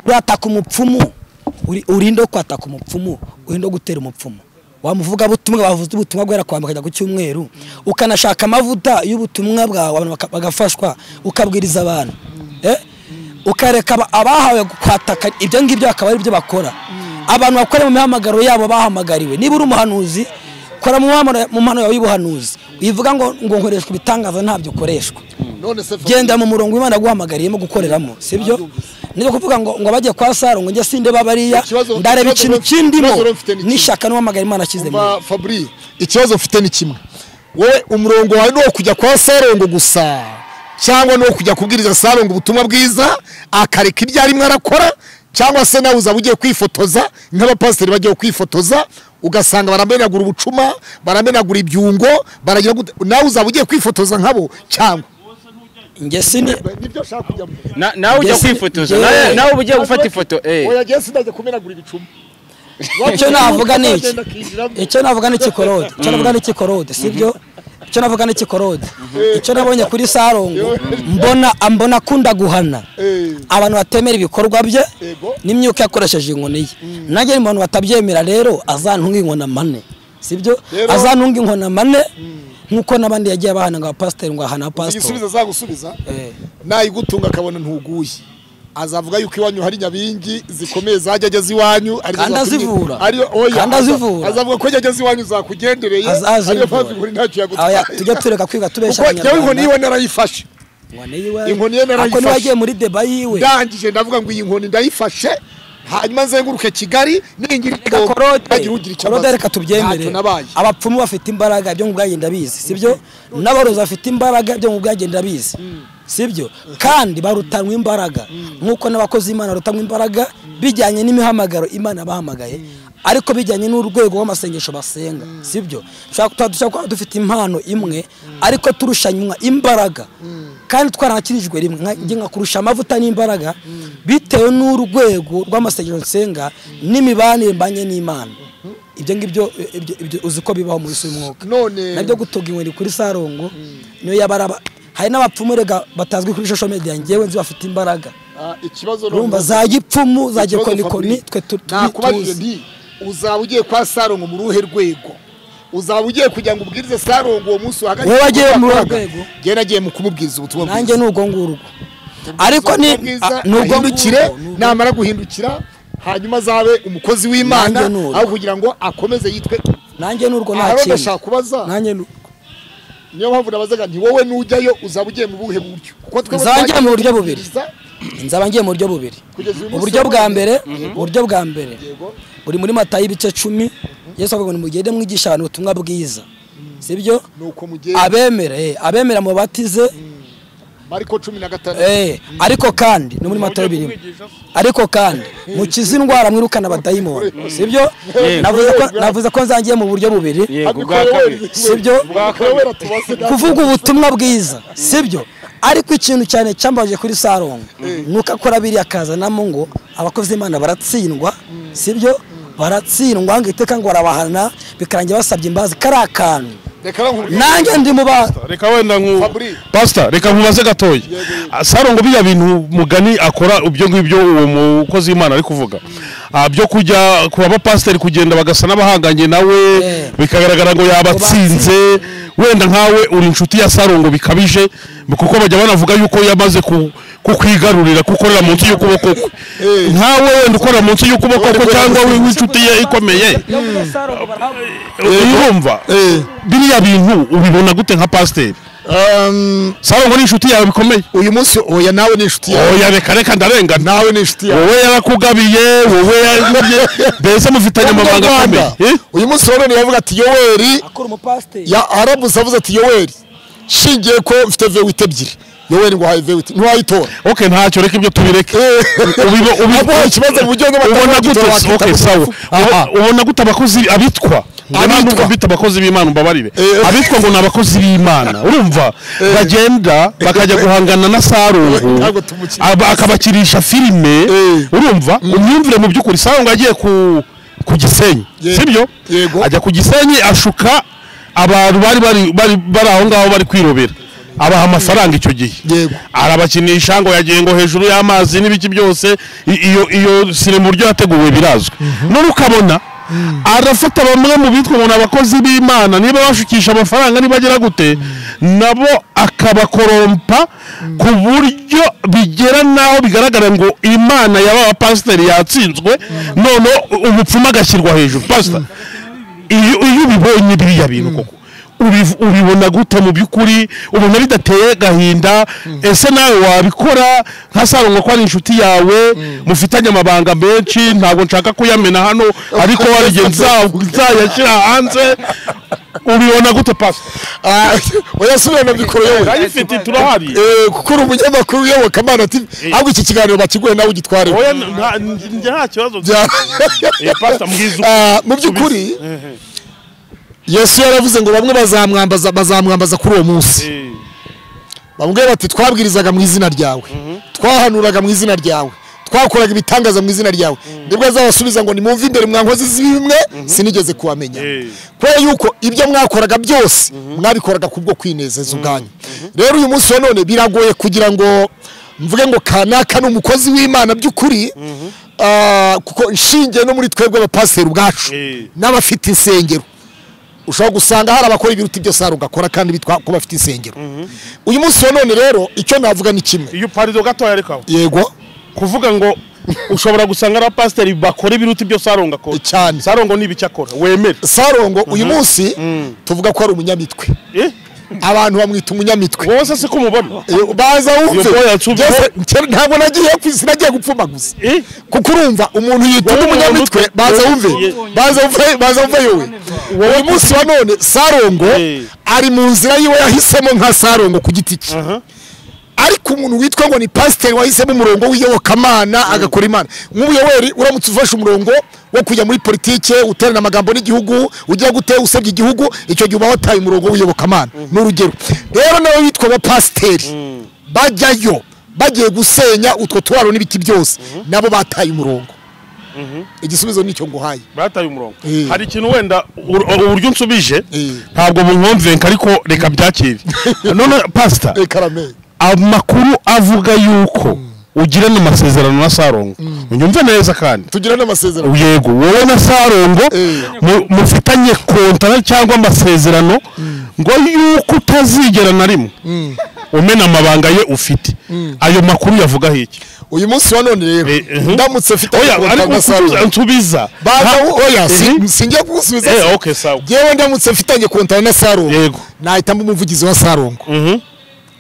A: Urataka umupfumu, urindo kwataka umupfumu, urindo gutera umupfumu. Wamuvuga butumwa bavuze ubutumwa gwera kwamba kajya ku cyumweru, ukanashaka amavuta y'ubutumwa bwawe abantu bagafashwa, ukabwiriza abantu. Ukareka abahawe kwataka ibyo ngibyo akaba ari byo bakora. Abantu bakora mu mihamagaro yabo bahamagariwe. Niba uri umuhanuzi, kora mu mpano yawe y'ubuhanuzi. Uyivuga ngo nkoreshwa ibitangaza ntabyo ukoreshwa. Genda mu murongo Imana guhamagariyemo gukoreramo, sibyo? Niyo kuvuga ngo bagiye kwa Sarongo nge sinde babariya ndareba ikintu kindimo nishaka n'uhamagara Imana akizemo.
B: Fabri, ikibazo mfite ni kimwe. Wowe umurongo wawe no kujya kwa Sarongo gusa cyangwa no kujya kubwiriza Sarongo ubutumwa bwiza akareka ibyo ari mwe arakora, cyangwa se nawe uzaba ugiye kwifotoza nk'abapasiteri bagiye kwifotoza ugasanga baramenagura ubucuma, baramenagura ibyungo, baragira nawe uzaba ugiye kwifotoza nkabo cyangwa
A: ngesini
B: nibyo shaka kujya
D: nawe ujya kwifotoza nawe ugiye gufata ifoto
B: oya gese ndaje kumenagura ibicuma.
A: Icyo navuga ni iki? Icyo navuga ni Claude. Icyo navuga ni Claude, sibyo? Icyo navuga ni Claude. Icyo nabonye kuri Sarongo mbona akunda guhana abantu batemera ibikorwa bye n'imyuka yakoresheje inkoni ye. Nanjye umuntu batabyemera rero azantunga inkona mane, sibyo? Azantunga inkona mane nkuko nabandi yagiye bahana ngo pastor ngo ahana pastor.
B: Igisubizo zagusubiza nayigutunga akabona ntuguye. Azavuga yuko iwanyu hari nyabingi zikomeye zajyaje iwanyu
A: kandi azivura.
B: Kandi azivura. Azavuga ko yajyaje iwanyu zakugendereye ariyo mpamvu muri ntacyo yagutwaye.
A: Tujya tureka kwiga tubesha
B: abanyarwanda. Kuko inkoni yiwe narayifashe. Inkoni ye narayifashe.
A: Ako wagiye muri deba yiwe.
B: Ndangije ndavuga ngo iyi nkoni ndayifashe. Hanyuma nzenguruke Kigali ningira
A: Claude reka tubyemere. Abapfumu bafite imbaraga ibyo mu bwagenda bizi, sibyo? N'aborozi bafite imbaraga ibyo mu bwagenda bizi, sibyo? Kandi barutanwa imbaraga nkuko n'abakozi Imana rutanwa imbaraga bijyanye n'imihamagaro Imana bahamagaye, ariko bijyanye n'urwego w'amasengesho basenga, sibyo? Dushaka dufite impano imwe ariko turushanywa imbaraga kandi twarakirijwe rimwe nginga kurusha amavuta n'imbaraga bitewe n'urwego rw'amasengesho nsenga n'imibanire mbanye n'Imana. Ibyo ngibyo uziko bibaho muri y'umwuka. Nabyo gutoga inkoni kuri Sarongo niyo yabaraba. Hari n'abapfumu rega batazwi kuri social media ngewe nzi bafite imbaraga.
B: Ikibazo
A: rumba za gipfumu za gikonikoni twe
B: nakubajije ndi uzaba ugiye kwa Sarongo mu ruhe rwego? Uzaba ugiye kujya ngo ubwirize Sarongo uwo munsi uhagaze.
A: Wowe wagiye mu rwego?
B: Genda nagiye mu kumubwiriza ubutumwa bwiza.
A: Nanjye nugo ngurwo. Ariko ni
B: nugo ndukire namara guhindukira hanyuma zabe umukozi w'Imana aho kugira ngo akomeze yitwe.
A: Nanjye nurwo nta
B: kintu kubaza.
A: Nanjye
B: niyo mpamvu nabazaga nti wowe nujyayo uzaba ugiye mu buhe buryo?
A: Kuko twebwe mu buryo bubiri. Nzaba ngiye mu buryo bubiri. Uburyo bwa mbere, uburyo bwa mbere buri muri Matayo ibice 10 Yesu avuga ngo mugende mwigisha abantu ubutumwa bwiza, sibyo? Abemera mu batize
B: Mariko 15.
A: Ariko kandi no muri Matayo 2. Ariko kandi mukiza indwara mwirukana abadayimoni, sibyo? Navuze ko nzangiye mu buryo bubiri, sibyo? Kuvuga ubutumwa bwiza, sibyo? Ariko ikintu cyane cyambaje kuri Sarongo nuko akora biri akazanamo ngo abakozi Imana baratsindwa, sibyo? Baratsindwa ngo iteka ngo barabahana bikarangira basabye imbazi karakantu. Nanjye ndi mu ba
C: reka wenda pastor reka nkubaze gatoya. Sarongo biya bintu mugani akora ibyo ngibyo uwo mukozi Imana ari kuvuga byo kujya kuba abapasiteri kugenda bagasa n'abahanganye nawe bikagaragara ngo yabatsinze. Wenda nkawe uri inshuti ya Sarongo bikabije kuko bajya banavuga yuko yamaze kukwigarurira kukorera munsi y'ukuboko kwe. Nkawe wenda ukora munsi y'ukuboko kwe cyangwa w'inshuti ye ikomeye urumva biriya bintu ubibona gute nka pasiteri? Sarongo ni inshuti yawe bikomeye
B: uyu munsi. Oya nawe ni inshuti yawe.
C: Oya reka ndarenga.
B: Nawe ni inshuti yawe.
C: Wowe yarakugabiye, wowe mbese mufitanye amabanga akomeye.
B: Uyu munsi rero yavuga ati Yoweri
A: akora umupasiteri
B: ya arabuza avuze ati Yoweri shingiye ko mfite V8 ebyiri. Yoweri ngo haye V8 ntiwayitora.
C: Okay ntacyo reka ibyo tubireke.
B: Ubibo ikibazo mu buryo
C: ubona gute? Okay sawa. Ubona gute abakozi abitwa abitwa bita abakozi b'Imana mbabarire abitwa ngo nabakozi b'Imana urumva bagenda bakajya guhangana na Sarongo akabakirisha filime urumva umyumvire mu byukuri Sarongo agiye ku Gisenyi sibyo ajya ku Gisenyi ashuka abantu bari aho ngaho bari kwirobera abaha amafaranga icyo gihe arabakinisha ngo yagiye ngo hejuru y'amazi n'ibiki byose iyo sire mu buryo yateguwe birazwe none ukabona arafata bamwe mu bitwa ngo abakozi b'Imana niba bashukisha amafaranga nibagera gute nabo akabakorompa ku buryo bigera naho bigaragara ngo Imana yaba pasiteri yatsinzwe none ubupfuma agashyirwa hejuru pastor iyo ubibonye biriya bintu koko ubibona gute mu byukuri ubona bidateye gahinda ese nawe wabikora nka Sarongo ko ari inshuti yawe mufitanye amabanga menshi ntabwo nshaka kuyamena hano ariko warigenza yashira hanze ubibona gute pastor
B: oyasubira na bikoro yewe
C: ayifite turahari
B: kuko umunyamakuru yewe Kamana ati ahubwo iki kiganiro bakiguye nawe ugitware
C: oya nta kibazo pastor mwizu
B: mu byukuri Yesu yaravuze ngo bamwe bazamwambaza kuri uwo munsi bamwe bati twabwirizaga mu izina ryawe twahanuraga mu izina ryawe twakoraga ibitangaza mu izina ryawe nibwo azabasubiza ngo nimumve imbere mwankozi z'ibimwe sinigeze kubamenya kubera yuko ibyo mwakoraga byose mwabikoraga kubwo kwinezeza ubwanyu rero uyu munsi wa none biragoye kugira ngo mvuge ngo kanaka n'umukozi w'Imana by'ukuri kuko inshinge no muri twebwe abapasiteri ubwacu n'abafite insengero ushobora gusanga hari abakora ibiruti byo Sarongo akora kandi bitwa ko bafite insengero uyu munsi wa none rero icyo navuga ni kimwe
C: iyo parido gatoya ariko
B: yego
C: kuvuga ngo ushobora gusanga ari pasiteri bakora ibiruti byo Sarongo akora
B: cyane
C: Sarongo nibice akora wemere
B: Sarongo uyu munsi tuvuga ko ari umunyamitwe abantu bamwita umunyamitwe
C: wose se ko mubona
B: baza wumve ntabwo nagiye kwisi nagiye gupfuma gusa kuko urumva umuntu yita umunyamitwe baza wumve yewe uyu munsi wa none Sarongo ari mu nzira yiwe yahisemo nka Sarongo ku giti cye ariko umuntu witwa ngo ni pasiteri wahisemo umurongo w'iyobokamana agakora Imana nk'ubuyoweri uramutse ufashe umurongo wo kujya muri politike uterana amagambo n'igihugu ugiye gute usebye igihugu icyo gihe uba wataye umurongo w'iyobokamana n'urugero rero nawe witwa abapasiteri bajyayo bagiye gusenya utwo turaro n'ibiti byose nabo bataye umurongo igisubizo nicyo nguhaye
C: bataye umurongo hari ikintu wenda uburyo nsubije ntabwo bunkomvenka ariko reka byakire none pastor amakuru avuga yuko ugirana amasezerano na Sarongo unyumve neza kandi
B: tugirana amasezerano
C: yego wowe na Sarongo mufitanye kontara cyangwa amasezerano ngo yuko utazigera na rimwe umena amabanga ye ufite ayo makuru yavuga hiki
B: uyu munsi wa none rero ndamutse mfite
C: ariko nsubiza
B: oya singiye kugusubiza
C: okay sawa
B: yewe ndamutse mfitanye kontara na Sarongo nahita mba umuvugizi wa Sarongo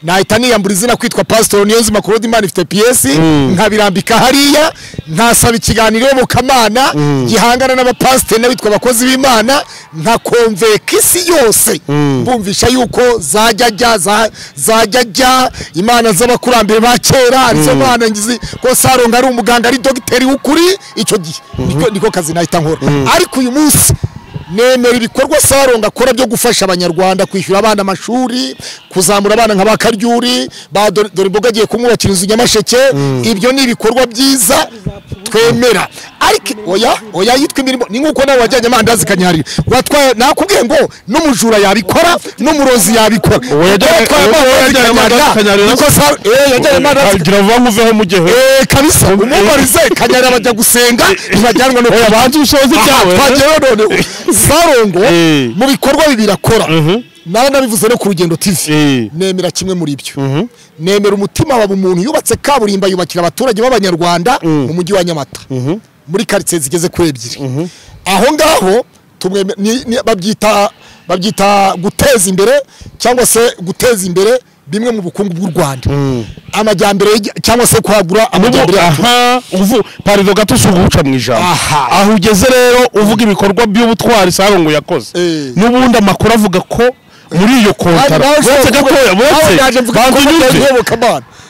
B: nahita niyambura izina kwitwa Pastor Niyonzima Claude ifite PS nkabirambika hariya ntasaba ikiganiro mu Kamana gihangana n'abapasiteri n'abitwa abakozi b'Imana nka konveka isi yose bumvisha yuko zajya Imana z'abakurambere ba kera arizo Mana ngizi ko Sarongo ari umuganga ari dogiteri w'ukuri icyo gihe niko kazi nahita nkora ariko uyu munsi nemera ibikorwa Sarongo akora byo gufasha abanyarwanda kwishyura abana amashuri kuzamura abana nka bakaryuri dore imboga agiye kumwubakira inzu Nyamasheke ibyo ni ibikorwa byiza twemera ariko oya yitwa imirimo ni nkuko nawe wajyanye amandazi kanyarira watwaye nakubwiye ngo n'umujura yabikora n'umurozi yabikora yajyanye amandazi
C: gira vanguveho mu gihe
B: kabisa umumarize kanyarira bajya gusenga ntibajyanwa no
C: banze ubushobozi byawe
B: twagera none Sarongo mu bikorwa bibiri akora nawe nabivuze no ku Rugendo TV nemera kimwe muri byo nemera umutima wa umuntu yubatse kaburimba yubakira abaturage b'abanyarwanda mu mujyi wa Nyamata muri quartier zigeze ku ebyiri aho ngaho babyita guteza imbere cyangwa se guteza imbere bimwe mu bukungu bw'u Rwanda amajyambere cyangwa se kwagura amajyambere
C: parido gato suguca mu ijambo aho ugeze rero uvuga ibikorwa by'ubutwari Sarongo yakoze n'ubundi amakuru avuga ko muri iyo kontara bose gatoya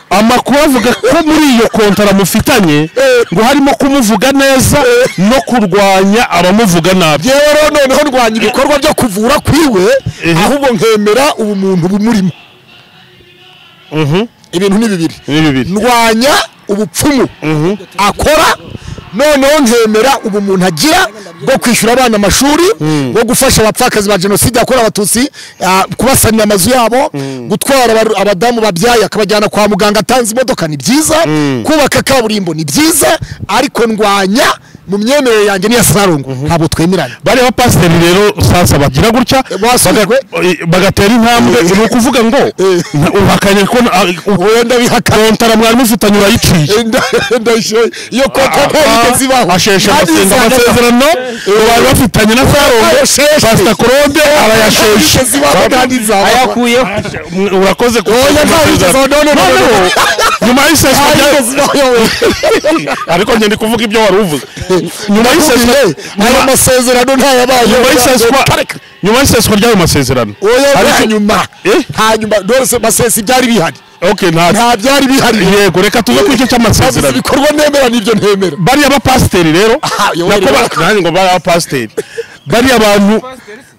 C: amakuru avuga ko muri iyo kontara mufitanye ngo harimo kumuvuga neza no kurwanya abamuvuga nabi
B: rero noneho ndwanya ibikorwa byo kuvura kwiwe ahubwo nkemera ubumuntu bumurimo ibintu ni bibiri ndwanya ubupfumu akora noneho nkemera ubu umuntu agira bwo kwishyura abana amashuri bwo gufasha abapfakazi ba jenoside yakorewe abatutsi kubasanira amazu yabo gutwara abadamu babyaye akabajyana kwa muganga atanze imodoka ni byiza kubaka kaburimbo ni byiza ariko ndwanya mu myemerere yanjye niya Sarongo ntabwo twemeranya
C: bari abapasiteri rero sasa bagira gutya bagatera intambwe ni ukuvuga ngo uhakanye ko
B: wenda bihakana
C: kontara mwari mufitanye urayiciye
B: iyo kontara yigeze ibaho
C: ashesha amasezerano bari bafitanye na Sarongo Pastor Claude arayashesha
D: ayakuyeho
C: urakoze ko nyuma y'iseswa ariko njye ndi kuvuga ibyo wari uvuze nyuma y'iseswa
B: aya masezerano ntayabaye
C: nyuma y'iseswa ry'ayo masezerano
B: hanyuma dore masesi byari bihari nta byari bihari
C: yego reka tuve ku icyo cy'amasezerano
B: ibikorwa nemera n'ibyo ntemera
C: bari abapasiteri rero nanjye ngo bari abapasiteri bari abantu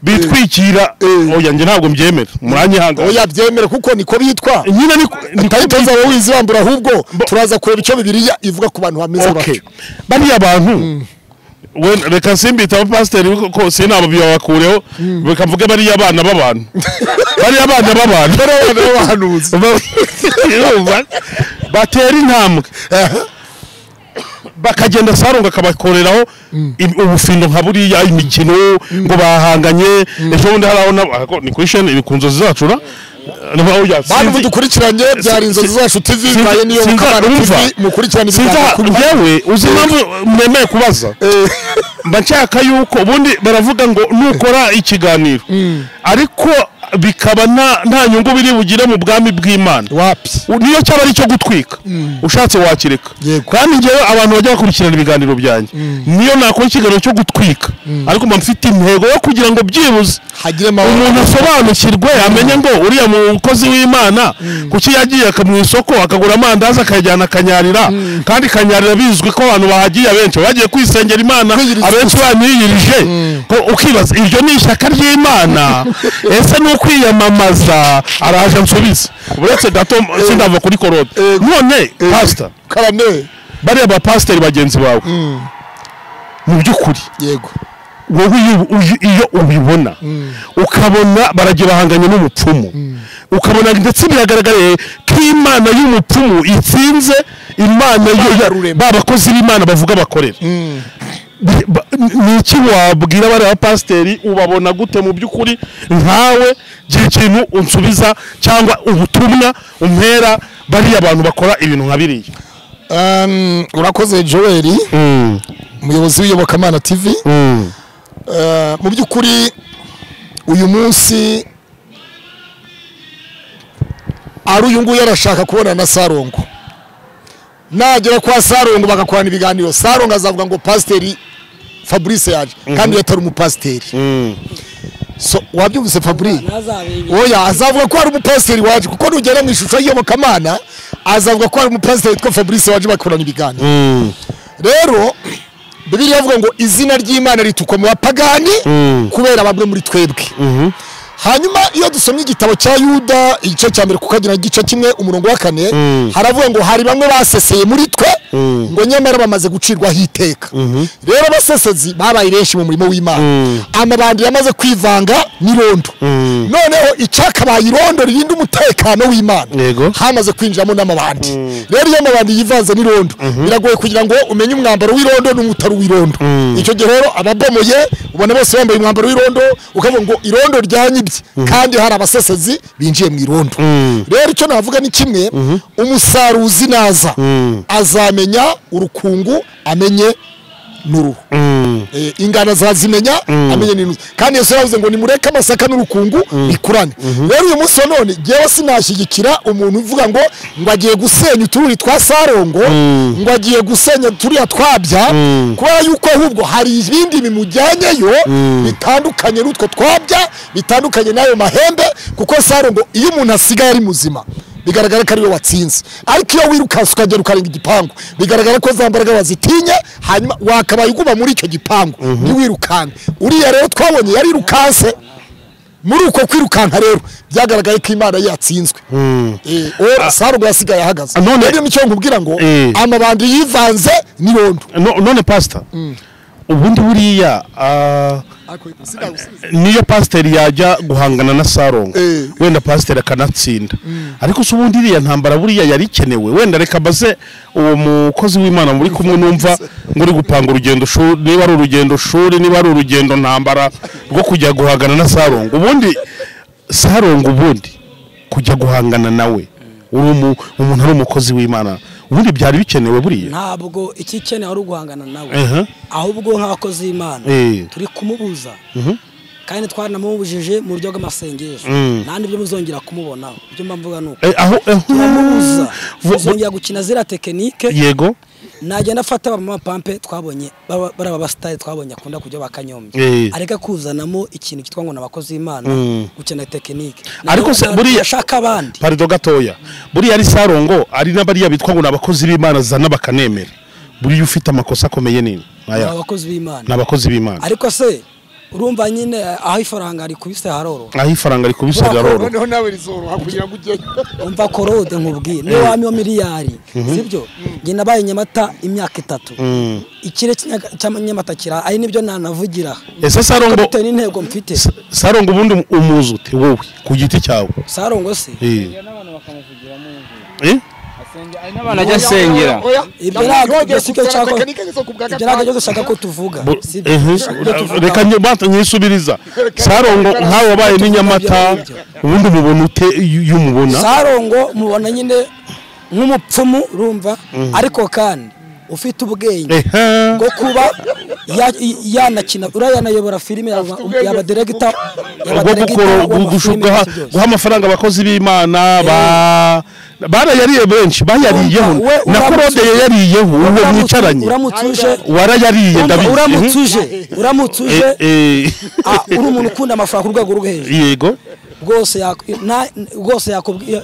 C: bitwikira oya njye ntabwo mbyemera muranyihanga
B: oya byemera kuko niko bitwa
C: nyine
B: ni kayitoza wowe wizibambura ahubwo turaza kureba icyo Bibiliya ivuga ku bantu bameze batyo
C: bari abantu reka simbita abapasiteri ko sinaba biyabakureho reka mvuge bari abana b'abantu bari abana b'abantu
B: b'abahanuzi
C: batera intambwe bakagenda Sarongo akabakoreraho ubufindo nka buriya imikino ngo bahanganye ejo bundi haraho ni kuri chaîne ibikunzo zizacura
B: bantu dukurikiranye byari inzozi zacu TV baye niyo mukurikiranye
C: yewe uzi impamvu mwemeye kubaza mba nshaka yuko ubundi baravuga ngo nukora ikiganiro ariko bikaba nta nyungu biri bugire mu bwami bw'Imana
B: wapi
C: niyo cyaba ari cyo gutwika ushatse wakireka kandi ngewe abantu bajya bakurikirana ibiganiro byanjye niyo nakora ikiganiro cyo gutwika ariko mba mfite intego yo kugira ngo byibuze umuntu asobanukirwe amenye ngo uriya mukozi w'Imana kuki yagiye mu isoko akagura amandazi akayajyana akanyarira kandi kanyarira bizwi ko abantu bahagiye abenshi bagiye kwisengera Imana abenshi baniyirije ukibaza iryo ni ishyaka ry'Imana ese ni kwiyamamaza araje nsubiza uretse gato sindava kuri korode none pastor
B: karane
C: bari abapasiteri bagenzi bawe mu by'ukuri
B: yego
C: wowe iyo ubibona ukabona baragiye bahanganye n'umupfumu ukabona ndetse biragaragaye ko Imana y'umupfumu itsinze Imana yo babakozi b'Imana bavuga bakorera niki wabwira bari abapasiteri ubabona gute mu by'ukuri nkawe gira ikintu unsubiza cyangwa ubutumwa umpera bari abantu bakora ibintu nka biriya
B: urakoze Joel umuyobozi w'iyobokamana TV mu by'ukuri uyu munsi ari uyu nguyu arashaka kubona na Sarongo nagera kwa Sarongo bagakorana ibiganiro Sarongo azavuga ngo pasiteri Fabrice yaje kandi yatari umupasiteri so wabyumvise Fabrice oya azavuga ko ari umupasiteri waje kuko nugera mu ishusho y'Iyobokamana azavuga ko ari umupasiteri witwa Fabrice waje bakorana ibiganiro rero Bibiliya ivuga ngo izina ry'Imana ritukwa mu bapagani kubera bamwe muri twebwe hanyuma iyo dusomye igitabo cya Yuda igice cya mbere kukagira igice kimwe umurongo wa 4 haravuga ngo hari bamwe baseseye muri twe ngo nyamara bamaze gucirwaho iteka rero basesezi babaye benshi mu murimo w'Imana amabandi yamaze kwivanga n'irondo noneho icyakabaye irondo ririnda umutekano w'Imana hamaze kwinjiramo n'amabandi rero iyo amabandi yivanze n'irondo biragoye kugira ngo umenye umwambaro w'irondo n'umutaro w'irondo icyo gihe rero ababomoye ubona bose bambaye umwambaro w'irondo ukavuga ngo irondo ryanyibye kandi hari abasesezi binjiye mu irondo rero icyo navuga ni kimwe umusaruzi naza azamenya urukungu amenye nuruhu ingana zazimenya amenye n'intu kandi Yesu yavuze ngo nimureke amasaka n'urukungu bikurane rero uyu munsi none ngewe sinashyigikira umuntu uvuga ngo agiye gusenya utururi twa Sarongo ngo agiye gusenya turiya twabya kubera yuko ahubwo hari ibindi bimujyanyeyo bitandukanye n'utwo twabya bitandukanye n'ayo mahembe kuko Sarongo iyo umuntu asigaye ari muzima bigaragara ko ari we watsinze ariko iyo wirukanse ukagera ukarenga igipangu bigaragara ko za mbaraga wazitinye hanyuma wakabaye uguma muri icyo gipangu ntiwirukanke uriya rero twabonye yari irukanse muri uko kwirukanka rero byagaragaye ko Imana yatsinzwe Sarongo yasigaye ahagaze rero nicyo nkubwira ngo amabandi yivanze nirondo
C: none pastor ubundi buriya niyo pastor yajya guhangana na Sarongo wenda pastor akanatsinda ariko se ubundi iriya ntambara buriya yari ikenewe wenda reka baze uwo mukozi w'Imana muri kumwe numva nguri gupanga urugendo shuri niba ari urugendo shuri niba ari urugendo ntambara rwo kujya guhangana na Sarongo ubundi Sarongo ubundi kujya guhangana nawe umuntu ari umukozi w'Imana ubundi byari bikenewe buriya
A: ntabwo iki cyane ari guhangana nawe ahubwo nk'abakozi b'Imana turi kumubuza kandi twaranamubujije mu buryo bw'amasengesho nandi byo muzongera kumubona byo mvuga nuko turamubuza muzongera gukina zira tekinike
C: yego
A: najya nafata abamama pampe twabonye baraba bastyle twabonye akunda kujya bakanyombye areka kuzanamo ikintu kitwa ngo nabakozi b'Imana gukina tekinike
C: ariko se buriya
A: shaka abandi
C: parido gatoya buriya ari Sarongo ari nabariya bitwa ngo nabakozi b'Imana zana bakanemera buriya ufite amakosa akomeye nini
A: nabakozi b'Imana ariko se urumva nyine aho ifaranga ari kubise haroro
C: aho ifaranga ari kubise haroro
B: noneho nawe rizoro hakugira ngo ujye
A: umva korode nkubwiye ni wami wa miliyari sibyo nge nabaye Nyamata imyaka 3 ikire cy'Nyamata kira ari nibyo nanavugira
C: ese Sarongo
A: bite n'intego mfite
C: Sarongo ubundi umuzi ute wowe ku giti cyawe
A: Sarongo se
D: n'abantu bakamuvugira mu n'abana ajya asengera
A: ibyo ntabwo byasike cyako ibyo dushaka ko tuvuga
C: reka nyisubiriza Sarongo nkawe wabaye ni Nyamata ubundi mubona ute y'umubona
A: Sarongo mubona nyine nk'umupfumu urumva ariko kandi ufite ubwenge bwo kuba yanakina urayanayobora filime yaba director
C: guha amafaranga abakozi b'Imana barayariye benshi bayariyeho na korode yariyeho uwo mwicaranye warayariye
A: ndabizi uramutuje uri umuntu ukunda amafaranga ku rwego rwo hejuru
C: yego
A: rwose yakubwiye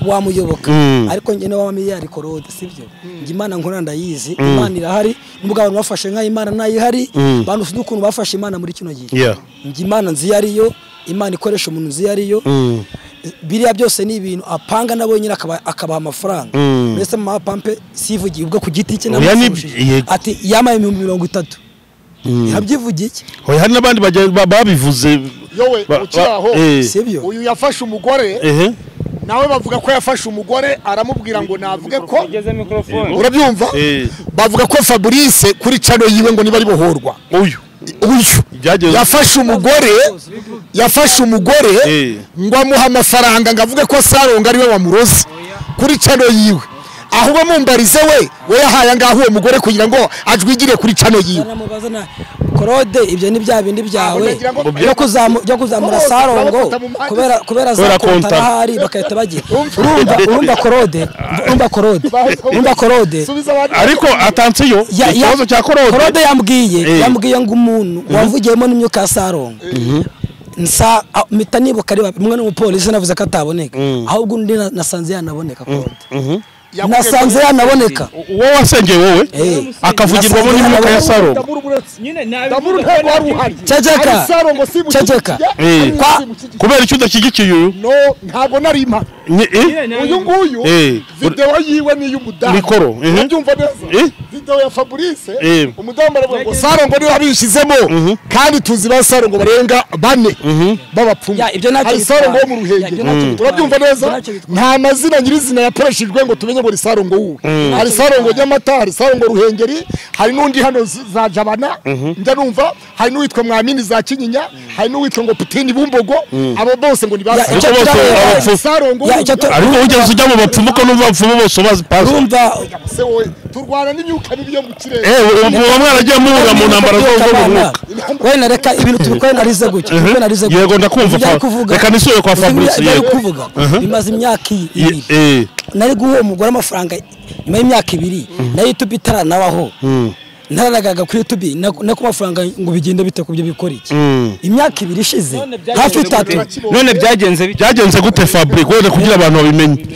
A: wamuyoboka ariko njye nawe miliyari korode sibyo njye Imana nkora ndayizi Imana irahari nubwo abantu bafashe nka Imana nayihari bantu ufite ukuntu bafashe Imana muri kino gihe njye Imana nzi yariyo Imana ikoresha umuntu nzi yariyo biriya byose ni ibintu apanga nabo nyine akabaha amafaranga mbese mama pampe sivugiye ubwo ku giti cye ati yamaye 30 yabyivugiye iki
C: hoya hari nabandi babivuze
B: yowe ukiraho sibyo uyu yafashe umugore nawe bavuga ko yafashe umugore aramubwira ngo navuge ko urabyumva bavuga ko Fabrice kuri channel yiwe ngo niba ari bohorwa uyu yafashe umugore ngo amuha amafaranga ngavuge ko Sarongo ari we wamuroze kuri channel yiwe ahubwo mumbarize we yahaye ngaho uwo mugore kugira ngo ajwigire kuri channel yiwe
A: korode ibyo ni bya bindi byawe byo kuzamura Sarongo kubera za kontara hari bakahita bagira urumva korode
C: ariko atansiyo ikibazo cya
A: korode yambwiye ngo umuntu wavugiyemo n'imyuka ya Sarongo nsa mita nibuka ari umwe n'umupolisi navuze ko ataboneka ahubwo undi nasanze yanaboneka korode nasanze yanaboneka
C: wowe wasengeye wowe akavugirwamo n'imyuka ya Sarongo
B: ndamuru ntabwo wari uhari
A: ceceka
C: kubera icyo udashyigikiye uyu
B: ntabwo nari impaka uyu nguyu video yiwe ni y'umudamu
C: mikoro
B: urabyumva neza video ya Fabrice umudamu aravuga ngo Sarongo niwe abishizemo kandi tuzi ba Sarongo barenga 4 babapfumu hari Sarongo wo mu Ruhengeri urabyumva neza nta mazina nyirizina yakoreshejwe ngo tumenye ngo Sarongo uwe hari Sarongo Nyamata hari Sarongo Ruhengeri hari nundi hano za Jabana ndanumva hari n'uwitwa Mwamini za Kinyinya hari n'uwitwa ngo Putini Bumbogo abo bose ngo ni ba Sarongo
C: ariko ugeze ujya mu bapfumu ko numva bapfumu bose bazi pass
A: urumva
B: se wowe turwana n'imyuka bibi yo mu kirere
C: uwo mwana agiye muhura mu ntambara zo mu mwuka
A: wena reka ibintu tubikore narize gutya
C: yego ndakumva reka nisuye kwa Fabrice
A: kuvuga bimaze imyaka 2 nari guha umugore amafaranga nyuma y'imyaka 2 na YouTube itaranabaho ntaragaga kuri YouTube nako mafaranga ngo bigende bite kubyo bikora iki imyaka 2 ishize hafi 3
D: none byagenze
C: gute Fabrice wone kugira abantu babimenye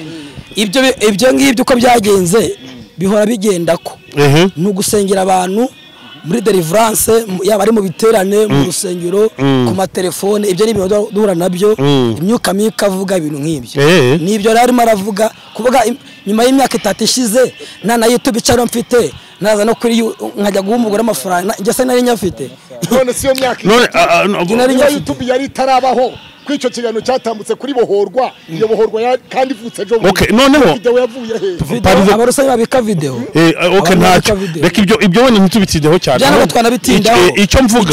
A: ibyo ngibyo uko byagenze bihora bigenda ko n'ugusengera abantu muri deliverance yaba ari mu biterane mu rusengero ku matelefone ibyo ni ibintu duhura nabyo imyuka mibi ikavuga ibintu nk'ibyo nibyo rero arimo aravuga kuvuga nyuma y'imyaka 3 ishize na YouTube icaro mfite naza no kuri nkajya guha umugore amafaranga njye se nari nyafite
B: none siyo myaka none YouTube yari tarabaho kwico kigano cyatambutse kuri bohorwa iyo bohorwa kandi ivutse jo
C: okay noneho
B: video yavuye he
A: abarusanye babika video
C: okay ntacyo reka ibyo wene ntitubitideho cyane
A: byana twanabitindaho
C: icyo mvuga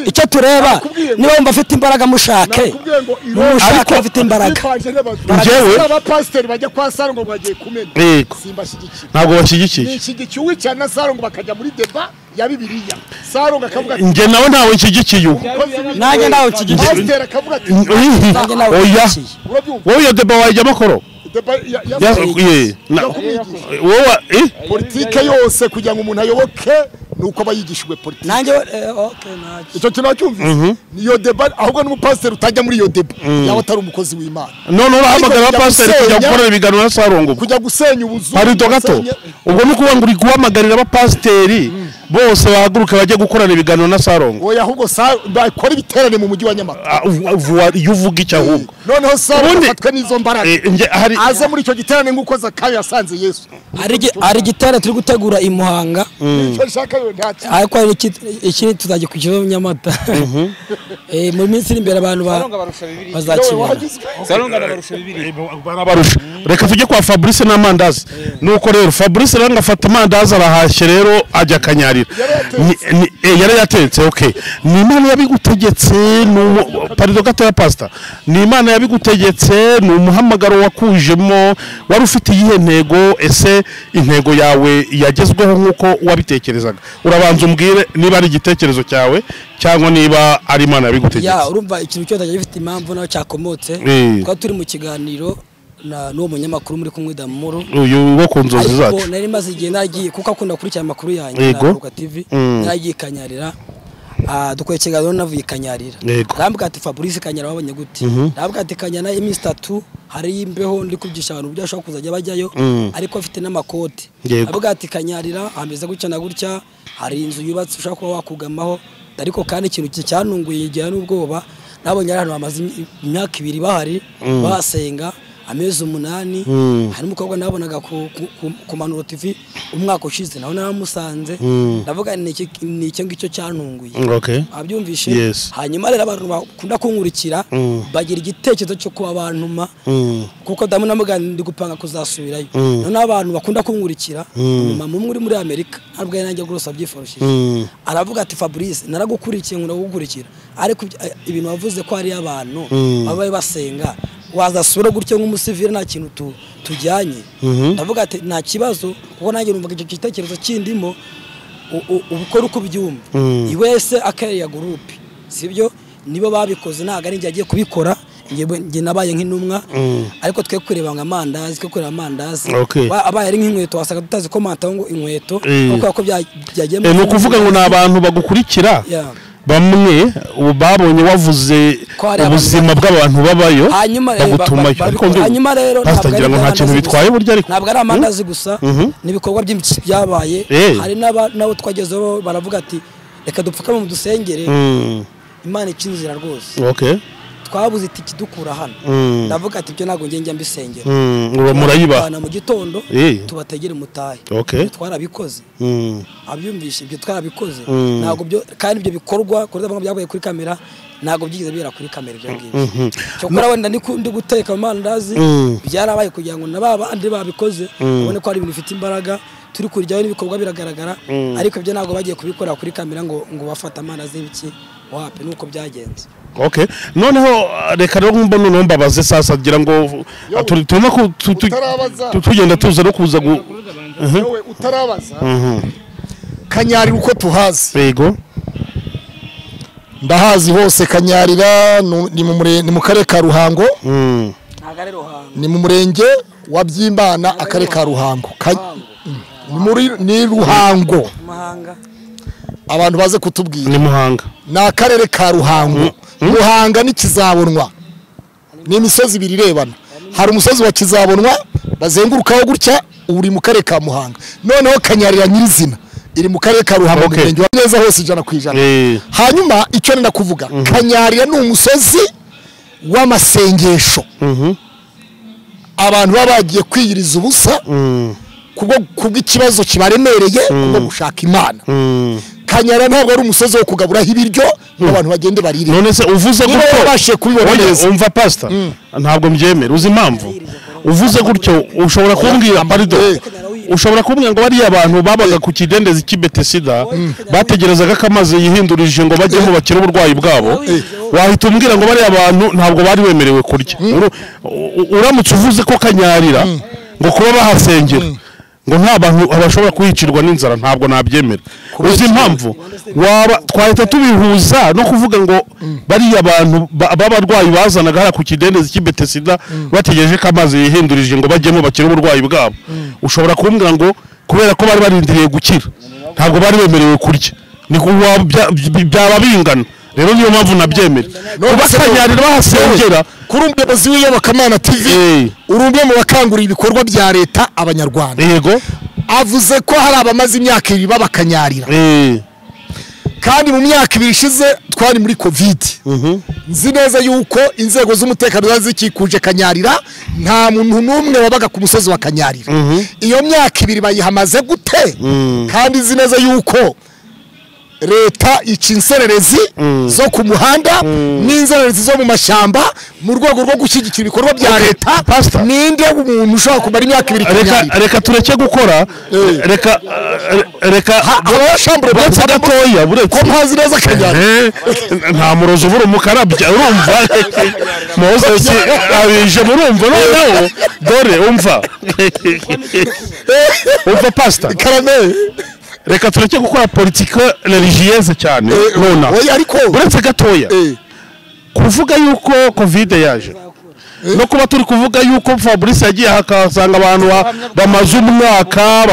A: icyo tureba niba wumva afite imbaraga mushake mushake afite imbaraga
C: njyewe
B: aba pastor bajya kwa Sarongo bagiye kumena simbashyigikiye
C: ntabwo bashyigikiye
B: nishyigikiye wicyana Sarongo bakajya muri deba ya Bibiliya Sarongo akavuga
C: nge nawe ntawe nshyigikiye
A: nanjye nawe nshyigikiye
B: pastor akavuga ati
C: oya wowe iyo deba wajya makoro
B: politike yose kugira ngo umuntu ayoboke nuko abayigishijwe politike
A: nanjye okay
B: icyo kintu nacyumvise niyo deba ahubwo n'umupasiteri utajya muri iyo deba yawe atari umukozi w'Imana
C: none urahamagara abapasiteri kujya gukorera ibiganiro na Sarongo
B: kujya gusenya ubuzu
C: hari gato ubwo ni ukuvuga ngo uri guhamagarira abapasiteri bose bahaguruka bajye gukorana ibiganiro na Sarongo
B: oya ahubwo bakora ibiterane mu mujyi wa Nyamata
C: iyo uvuga icyo ahubwo
B: noneho Sarongo afatwe n'izo mbaraga aze muri icyo giterane nk'uko Zakayo yasanze Yesu
A: hari igiterane turi gutegura i Muhanga ariko hari iki tuzajya ku kibazo Nyamata mu minsi iri imbere abantu bazakibona
D: Sarongo arabarusha 2
C: barabarusha reka tujye kwa Fabrice n'amandazi nuko rero Fabrice rero ngafata amandazi arahashye rero ajya kanyarira yari yatetse okay ni Imana yabigutegetse parido gato ya pastor ni Imana yabigutegetse ni umuhamagaro wakujemo wari ufite iyihe ntego ese intego yawe yagezweho nkuko wabitekerezaga urabanza umbwire niba ari igitekerezo cyawe cyangwa niba ari Imana yabigutegetse
A: ya urumva ikintu cyose gifite impamvu naho cyakomotse twa turi mu kiganiro n'uwo munyamakuru muri kumwe Damuru
C: uyu wo ku nzozi zacu
A: ariko nari maze igihe nagiye kuko akunda kurikira amakuru yanjye na Ruka TV nagiye kanyarira dukwiye kiganiro navuye kanyarira ndambwa ati Fabrice kanyara wabonye gute ndambwa ati kanyana iminsi 3 hari imbeho ndi kubyisha abantu byashaka kuzajya bajyayo ariko afite n'amakoti ndambwa ati kanyarira ameze gutya na gutya hari inzu yubatse ushaka kuba wakugamaho ariko kandi ikintu cyanunguye igihe n'ubwoba nabonye abantu bamaze imyaka 2 bahari basenga amezi 8 hari umukobwa nabonaga ku Manuro TV umwaka ushize naho naramusanze ndavuga ni icyo ngicyo cyantunguye
C: okay
A: abyumvishe hanyuma rero abantu bakunda kunkurikira bagira igitekerezo cyo kuba abantuma kuko damu namuganda ndi gupanga kuzasubirayo none abantu bakunda kunkurikira mama muri muri Amerika ntabwo yanjye gurosa byiforoshije aravuga ati Fabrice naragukurikiye nkunda gukurikira ariko ibintu wavuze ko ari abantu babaye basenga wazasura gutyo nk'umusivire nta kintu tujyanye ndavuga ati nta kibazo kuko nanjye numva icyo gitekerezo kindimo ubukora uko byumva iwese akariya group sibyo nibo babikoze ntago ari njye agiye kubikora nge nabaye nk'intumwa ariko twe kureba amandazi twe kureba amandazi abaye ari nk'inkweto wasaga tutazi komanta ngo inkweto kuko byagiye
C: no kuvuga ngo nabantu bagukurikira bamwe babonye wavuze ubuzima bw'abantu babayo bagutumayo
A: hanyuma rero
C: ngira ngo nta kintu bitwaye burya ariko
A: ntabwo ari amandazi gusa nibikorwa byinshi byabaye hari nabo twagezeho baravuga ati reka dupfukame mu dusengere Imana icinzira rwose
C: okay
A: twabuze iti kidukura hano ndavuga ati byo nago njye mbisengera
C: murayiba
A: mu gitondo tubategere mutahe twarabikoze abyumvishe ibyo twarabikoze nago byo kandi ibyo bikorwa kuri bamwe byabaye kuri kamera nago byigize bira kuri kamera ibyo ngibyo cyo kora wenda ndi guteka amandazi byarabaye kugira ngo nababandi babikoze ubone ko ari ibintu bifite imbaraga turi kuryaho n'ibikorwa biragaragara ariko byo nago bagiye kubikora kuri kamera ngo bafata amandazi y'ibiki wapi nuko byagenze
C: okay noneho reka rero mbona nombabaze sasa gira ngo turimo tugenda tuza no kuza
B: wowe utarabaza Kanyari uko tuhazi
C: yego
B: ndahazi hose Kanyarira ni mu karere ka Ruhango ni mu murenge wa Byimbana akarere ka Ruhango ni Ruhango abantu baze kutubwira
C: ni Muhanga
B: na akarere ka Ruhango Muhanga ni Kizabonwa ni imisozi ibiri irebana hari umusozi wa Kizabonwa bazengurukaho gutya uri mu karere ka Muhanga noneho Kanyarira nyirizina iri mu karere ka Ruhango
C: Okay.
B: murenge wa neza hose 100%. Hanyuma icyo nenda kuvuga Kanyarira ni umusozi w'amasengesho. Abantu baba bagiye kwiyiriza ubusa kubwo ikibazo kibaremereye kubwo gushaka Imana. Kanyarira ntabwo ari umusozi wo kugaburaho ibiryo abantu bagende barire.
C: none se uvuze
B: gutyo bashe kubibona neza.
C: Umva pastor ntabwo mbyemera uzi impamvu uvuze gutyo ushobora kumbwira pardon ushobora kumbwira ngo bari abantu babaga ku kidendezi cy'Ibetesida bategerezaga ko amazi yihindurije ngo bajye mu bakira uburwayi bwabo wahita umbwira ngo bari abantu ntabwo bari wemerewe kurya uramutse uvuze ko Kanyarira ngo kuba bahasengera ngo nta bantu abashobora kuhicirwa n'inzara ntabwo nabyemera uzi impamvu twahita tubihuza no kuvuga ngo bari abantu b'abarwayi bazanaga hara ku kidendezi cy'Ibetesida bategereje ko amazi yihindurije ngo bajyemo bakire uburwayi bwabo ushobora kumbwira ngo kubera ko bari barindiriye gukira ntabwo bari bemerewe kurya ni byaba bingana rero niyo mpamvu nabyemera kuba Kanyarira bahasengera
B: kuri umuyobozi w'Iyobokamana TV urumwe mu bakangurira ibikorwa bya leta abanyarwanda
C: yego
B: avuze ko hari abamaze imyaka 2 babakanyarira kandi mu myaka 2 ishize twari muri covid nzi neza yuko inzego z'umutekano zazikikuje Kanyarira nta muntu numwe wabaga ku musozi wa Kanyarira iyo myaka 2 bayihamaze gute kandi nzi neza yuko leta icinsererezi zo ku muhanda n'inzererezi zo mu mashyamba mu rwego rwo gushyigikira ibikorwa bya leta ninde umuntu ushobora kumara imyaka 2 Kanyarira
C: reka tureke gukora reka
B: abashambre
C: buretse gatoya
B: ko mpazi neza Kanyarira
C: nta murozo uvura umukarabya urumva Moses abije murumva noneho dore umva pastor
B: Karame
C: reka tureke gukora politike religieuse cyane nona buretse gatoya kuvuga yuko covid yaje no kuba turi kuvuga yuko Fabrice yagiye hakasanga abantu bamaze umwaka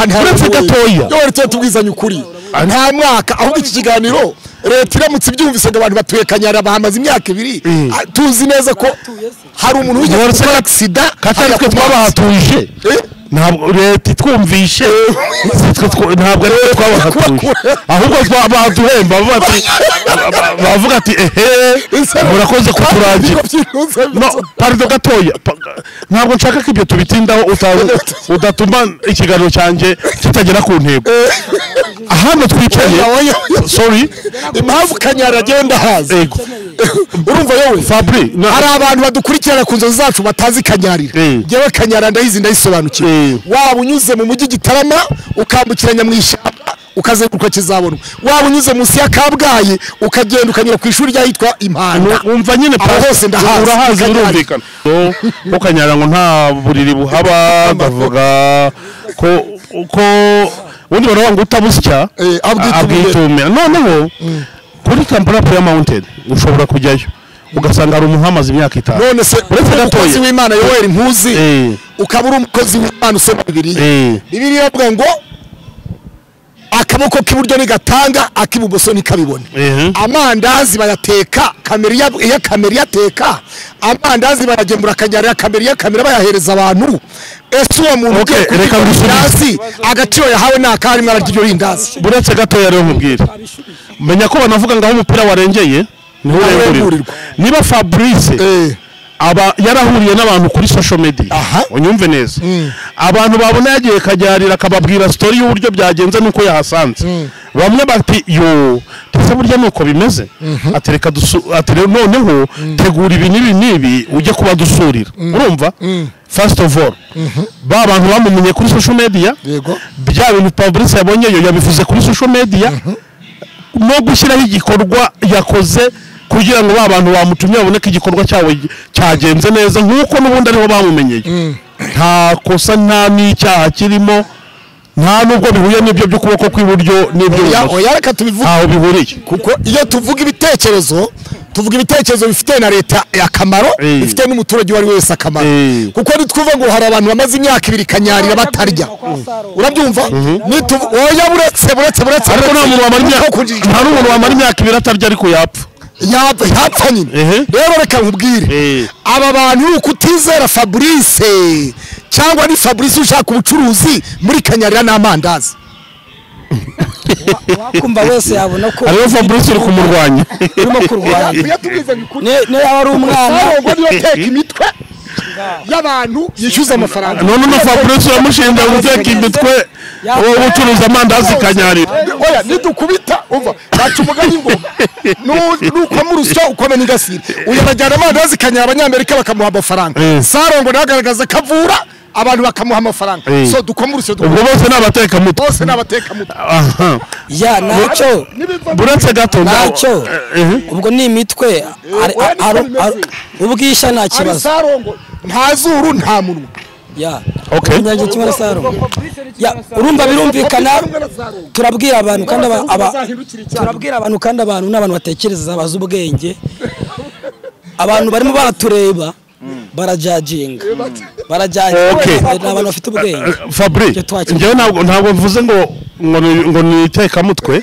C: buretse gatoya
B: yo tubwizanye ukuri nta mwaka ahubwo iki kiganiro leta iramutse ibyumvise abantu batuye Kanyarira bahamaze imyaka 2 tuzi neza ko hari umuntu wigeze gukora accident
C: katari twe twabahatuje ntabwo leta twumvishe ntabwo ari twabahatuje ahubwo twabaduhemba bavuga ati murakoze kuturangira no pardon gatoya ntabwo nshaka ko ibyo tubitindaho udatuma ikiganiro cyanjye kitagera ku ntego ahano twicaye sorry
B: impamvu Kanyarira agenda haza urumva yowe
C: Fabri
B: hari abantu badukurikirana ku nzozi zacu batazi Kanyarira ngewe Kanyarira ndayizi ndayisobanukiwe waba unyuze mu mujyi Gitarama ukambukiranya mu ishyamba ukazenguruka Kizabonwa waba unyuze munsi ya Kabgayi ukagenda ukanyura ku ishuri ryahitwa Impanda
C: umva nyine
B: hose
C: urahazi birumvikana ko Kanyarira ngo nta buriri buhaba bavuga ko ubundi baravuga ngo utabusya abwitumira noneho kuri Kampala Prayer Mountain ushobora kujyayo ugasanga hari umuntu amaze imyaka 5
B: none se umukozi w'Imana Yoel Mpuzi ukabura umukozi w'Imana usoma Bibiliya avuga ngo akaboko k'iburyo nigatanga akibumoso nikabibona amandazi bayateka kamera yateka amandazi baragemura Kanyarira kamera bayahereza abantu ese uwo muntu
C: reka
B: ngusubize agaciro yahawe nakari mwara ry'iryo rindazi
C: buretse gatoya rero mubwire menya ko banavuga ngaho umupira warengeye niba Fabrice yarahuriye n'abantu kuri social media unyumve neza abantu babona yagiye Kanyarira akababwira story y'uburyo byagenze nuko yahasanze bamwe bati yo tese burya nuko bimeze atereka noneho tegura ibi nibi ujye kuba dusurira urumva first of all ba bantu bamumenye kuri social media bya bintu Fabrice yabonyeyo yabivuze kuri social media no gushyiraho igikorwa yakoze kugira ngo abantu bamutumye babone ko igikorwa cyawe cyagenze neza nkuko n'ubundi ariho bamumenyeye nta kosa nta n'icyaha kirimo nta nubwo bihuye n'ibyo by'ukuboko kw'iburyo n'ibyo
B: reka tubivuge
C: aho bihuriye
B: kuko iyo tuvuga ibitekerezo bifite na leta akamaro bifite n'umuturage wari wese akamaro kuko nitwuva ngo hari abantu bamaze imyaka 2 Kanyarira batarya urabyumva oya buretse
C: ariko nta muntu wamara imyaka 2 atarya ariko
B: yapfa nyine rero reka nkubwire aba bantu kutizera Fabrice cyangwa ni Fabrice ushaka ubucuruzi muri Kanyarira n'amandazi
A: wakumva wese yabona ko
C: hariho Fabrice uri kumurwanya
A: urimo kurwanya niyo yaba ari umwana
B: ngo niyo teka imitwe y'abantu yishyuza amafaranga
C: none na Fabrice uramushinja guteka imitwe wowe ucuruza amandazi kanyarira
B: oya nidukubita umva baca umugani ngo nuko murusya ukomena ingasire uyu arajyana amandazi kanyara abanyamerika bakamuha amafaranga Sarongo nagaragaza kavura abantu bakamuha amafaranga so dukomuruse
C: ubwo bose nabateka mutwe
B: bose nabateka mutwe
A: ya nacyo
C: buretse gato
A: nacyo ubwo ni imitwe ubwisha nta kibazo
B: Sarongo nta zuru nta munwa
A: ya
C: okay
A: nyange kimara Sarongo ya urumva birumvikana turabwira abantu kandi turabwira abantu kandi abantu n'abantu batekereza baza ubwenge abantu barimo baratureba barajajinga n'abantu bafite ubwenge
C: Fabrice njyewe ntabwo mvuze ngo niteka mutwe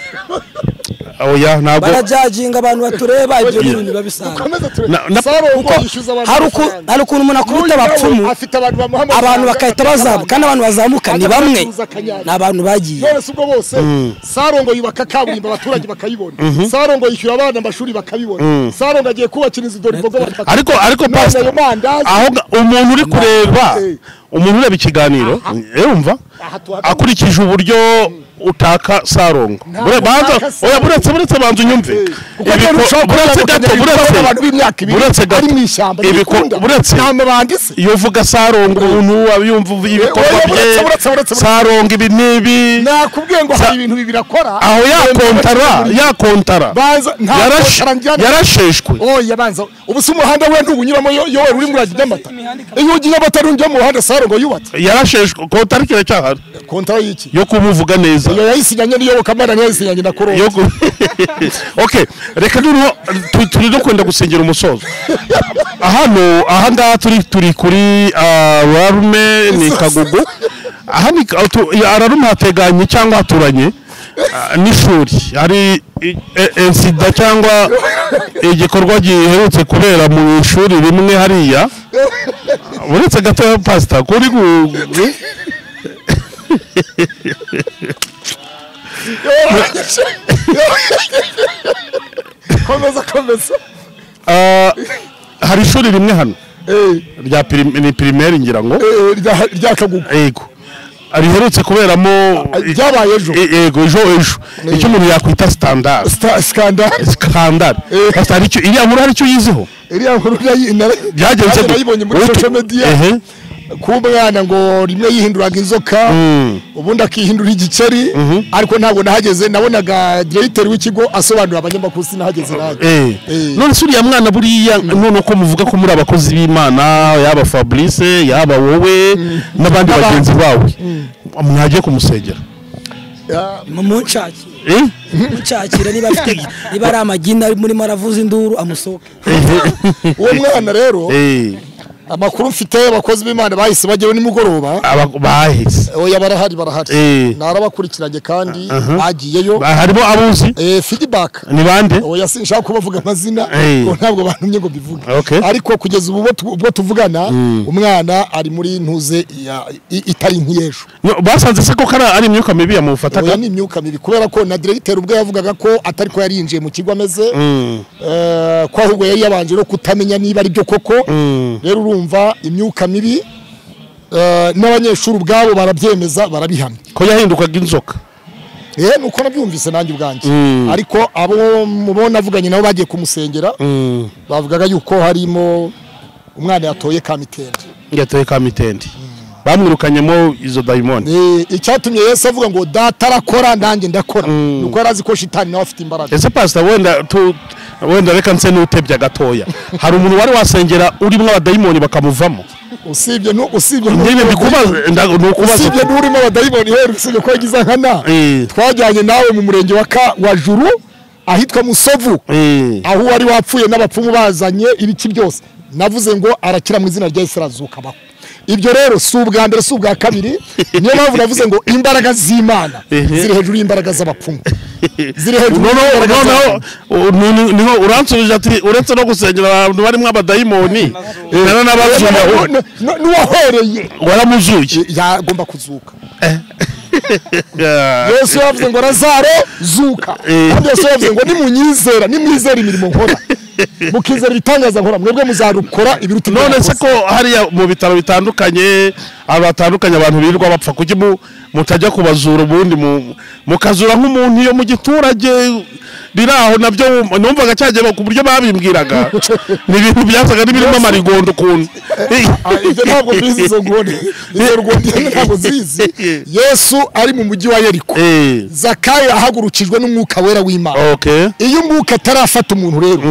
C: oya ntabwo
A: barajajinga abantu batureba ibyo bintu babisanga hari ukuntu umuntu akubita abapfumu abantu bakahita bazamuka kandi abantu bazamuka ni bamwe ni abantu bagiye
B: none ubwo bose Sarongo yubaka kaburimbo abaturage bakayibona Sarongo yishyura abana amashuri bakabibona Sarongo agiye kubakira inzu dore ibogo
C: ariko pastor aho umuntu uri kureba umuntu ureba ikiganiro urumva akurikije uburyo utaka Sarongo buretse banzu nyumve buretse yovuga Sarongo umuntu abiyumva ibikorwa bye Sarongo ibi nibi
B: nakubwiye ngo hari ibintu bibirakora
C: aho yakontara yarasheshwe
B: yabanza ubu se umuhanda we ntubunyuramo yo uri muri Agidamata iyo ugiye amatari njye mu muhanda Sarongo yubatse
C: yarasheshwe kontara kiracyahari
B: kontara y'iki
C: yo kumuvuga neza
B: iyo yayisinyanye niyo kamara yayisinyanye na korona
C: okay reka turi no kwenda gusengera umusozo aha ngaha turi kuri Rarume ni Kagugu aha ni Rarume hateganye cyangwa haturanye n'ishuri hari insida cyangwa igikorwa giherutse kubera mu ishuri rimwe hariya uretse gato ya pastor kuri
B: komeza
C: hari ishuri rimwe hano rya primaire ngira ngo
B: rya Kagugu
C: yego riherutse kuberamo
B: ryabaye ejo
C: icyo umuntu yakwita standard pastor icyo iriya nkuru hari icyo yizeho
B: iriya nkuru
C: byagenze
B: nayibonye muri social media kumwana ngo rimwe yihinduraga inzoka ubundi akihindura igiceri ariko ntabwo nahageze nabonaga director w'ikigo asobanura abanyamakuru sinahageze nanjye
C: none suriya mwana buriya none uko muvuga ko muri abakozi b'Imana yaba Fabrice yaba wowe n'abandi bagenzi bawe mwagiye kumusengera
A: mucakira niba ari amagina murimo aravuza induru amusohoke
B: uwo mwana rero amakuru mfite abakozi b'Imana bahise bagewe nimugoroba
C: bahise
B: oya barahari narabakurikiranye kandi bagiyeyo
C: harimo abuzi
B: feedback
C: ni bande
B: oya sinshaka kubavuga amazina ko ntabwo bantumye ngo bivuge ariko kugeza ubwo tuvugana umwana ari muri ntuze itari nk'iyesho
C: basanze se ko ari imyuka mibi yamufataga
B: oya ni imyuka mibi kubera ko na directeur ubwo yavugaga ko atari ko yarinjiye mu kigo ameze ko ahubwo yari yabanje no kutamenya niba ari byo koko rero urumva imyuka mibi n'abanyeshuri ubwabo barabyemeza barabihamya
C: ko yahindukaga inzoka
B: nuko nabyumvise nanjye ubwanjye ariko abo mubona avuganye nabo bagiye kumusengera bavugaga yuko harimo umwana yatoye kamitende bamwirukanyemo izo dayimoni icyatumye Yesu avuga ngo data arakora nanjye ndakora nuko yarazi ko shitani nawe afite imbaraga
C: ese pastor wenda reka nse n'utebya gatoya hari umuntu wari wasengera urimo abadayimoni bakamuvamo
B: usibye n'urimo abadayimoni usibye ko yagize nkana twajyanye nawe mu murenge wa Juru ahitwa Musovu aho wari wapfuye n'abapfumu bazanye ibiki byose navuze ngo arakira mu izina rya Yesu arazuka baho ibyo rero si ubwa mbere si ubwa kabiri niyo mpamvu navuze ngo imbaraga z'Imana ziri hejuru y'imbaraga z'abapfumu ziri hejuru
C: niho uransubije ati uretse no gusengera abantu barimo abadayimoni
B: n'uwahereye
C: waramuzuye
B: yagomba kuzuka Yesu yavuze ngo Lazaro zuka kandi Yesu yavuze ngo nimwizera imirimo nkora mukizera ibitangaza nkora mwebwe muzarukora ibiruta
C: none se ko hariya mu bitaro bitandukanye abatandukanye abantu birirwa bapfa kuki mutajya kubazura ubundi mukazura nk'umuntu yo mu giturage biraho nabyo numvaga cyagera ku buryo babimbwiraga ni ibintu byasaga n'ibirimo amarigondo ukuntu
B: ibyo ntabwo bizi izo ngoni ntabwo zizi. Yesu ari mu mujyi wa Yeriko, Zakayo ahagurukijwe n'umwuka wera w'Imana. Iyo umwuka atarafata umuntu rero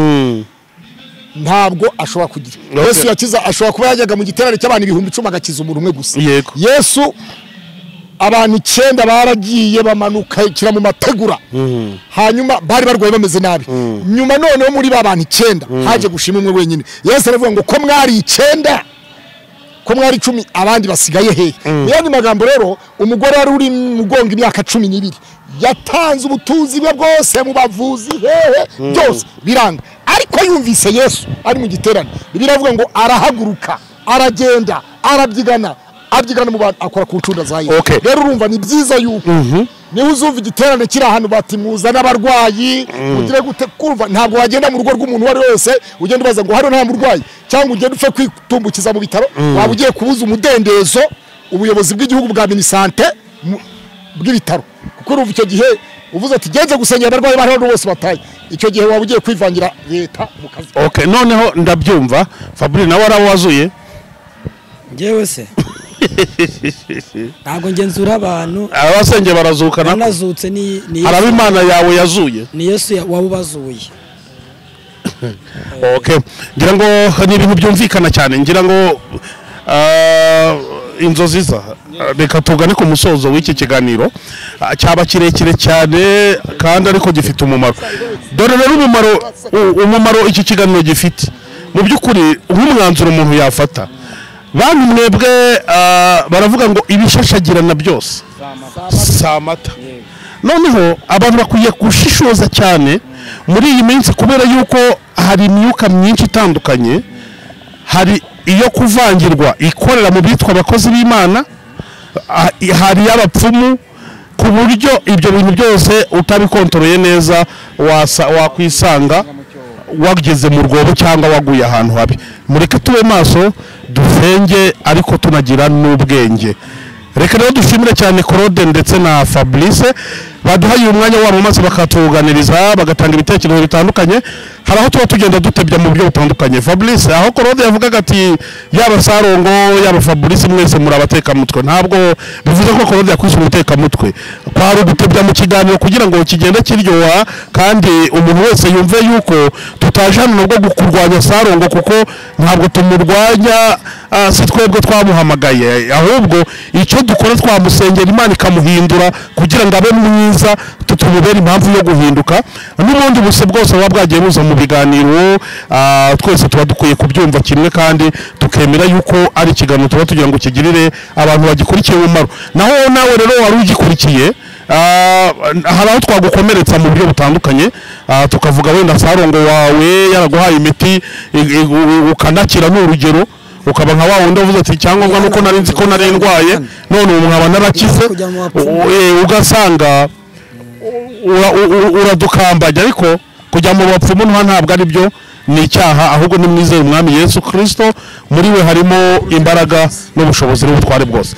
B: ntabwo ashobora kugira. Yesu yakiza ashobora kuba yajyaga mu giterane cy'abantu 10,000 agakiza umuntu umwe gusa. Yesu abantu 9 baragiye bamanuka kira mu mategura, hanyuma bari barwaye bameze nabi. Nyuma noneho muri bantu 9 haje gushima umwe wenyine. Yesu aravuga ngo ko mwari 9 ko mwari 10 abandi basigaye hehe. Niyo magambo rero umugore wari uri mugonga imyaka 12 yatanze ubutunzi bwe bwose mu bavuzi hehe byose biranga, ariko yumvise Yesu ari mu giterane biravuga ngo arahaguruka aragenda arabyigana mu bantu akora ku ncunda za Yesu. Rero urumva ni byiza yuko niwe uzumva igiterane kiri ahantu bati muzana abarwayi ugire gute kumva, ntabwo wagenda mu rugo rw'umuntu wari wese ugenda ubaza ngo hano nta murwayi cyangwa ugenda upfe kwitumbukiza mu bitaro, waba ugiye kubuza umudendezo ubuyobozi bw'igihugu bwa minisante bw'ibitaro, kuko urumva icyo gihe uvuze ati genze gusenyera abarwayi bari hano bose bataye, icyo gihe waba ugiye kwivangira leta mu kazi.
C: Noneho ndabyumva Fabrice nawe arawazuye
A: ngewe se ntabwo ngenzura abantu
C: abasenge barazuka
A: nazutse ni
C: haraba Imana yawe yazuye
A: ni Yesu wabubazuye.
C: ngira ngo ni ibintu byumvikana cyane, ngira ngo inzozi za reka tugane ku musozo w'iki kiganiro cyaba kirekire cyane kandi ariko gifite umumaro. Dore rero umumaro iki kiganiro gifite mu by'ukuri nk'umwanzuro umuntu yafata. Bantu mwebwe baravuga ngo ibishashagirana byose samata. Noneho abantu bakwiye gushishoza cyane muri iyi minsi kubera yuko hari imyuka myinshi itandukanye, hari iyo kuvangirwa ikorera mu bitwa abakozi b'Imana, hari y'abapfumu, ku buryo ibyo bintu byose utabikontoreye neza wakwisanga wageze mu rwobo cyangwa waguye ahantu habi. Mureke tube maso dusenge ariko tunagira n'ubwenge. Reka rero dushimire cyane Claude ndetse na Fabrice baduhaye umwanya wabo maze bakatuganiriza bagatanga ibitekerezo bitandukanye. Hari aho tuba tugenda dutebya mu buryo butandukanye. Fabrice aho Claude yavugaga ati yaba Sarongo yaba Fabrice mwese muri abateka mutwe, ntabwo bivuze ko Claude yakwise umuteka mutwe, kwari gutebya mu kiganiro kugira ngo kigende kiryoha kandi umuntu wese yumve yuko tutajana nubwo kurwanya Sarongo kuko ntabwo tumurwanya, si twebwe twamuhamagaye, ahubwo icyo dukora twamusengera Imana ikamuhindura kugira ngo abe mwiza, tutumubera impamvu yo guhinduka. N'ubundi buse bwose buba bwagiye buza mu biganiro twese tuba dukwiye kubyumva kimwe kandi tukemera yuko ari ikiganiro tuba tugira ngo kigirire abantu bagikurikiye umumaro. Naho nawe rero wari ugikurikiye hari aho twagukomeretsa mu buryo butandukanye, tukavuga wenda Sarongo wawe yaraguhaye imiti ukanakira n'urugero ukaba nka wa wundi uvuze ati cyangwa nuko nari nzi ko nari ndwaye none ubu nkaba narakize, ugasanga uradukambajya, ariko kujya mu bapfumu ntabwo ari byo, ni icyaha, ahubwo ni mwizeye Umwami Yesu Kristo, muri we harimo imbaraga n'ubushobozi n'ubutware bwose.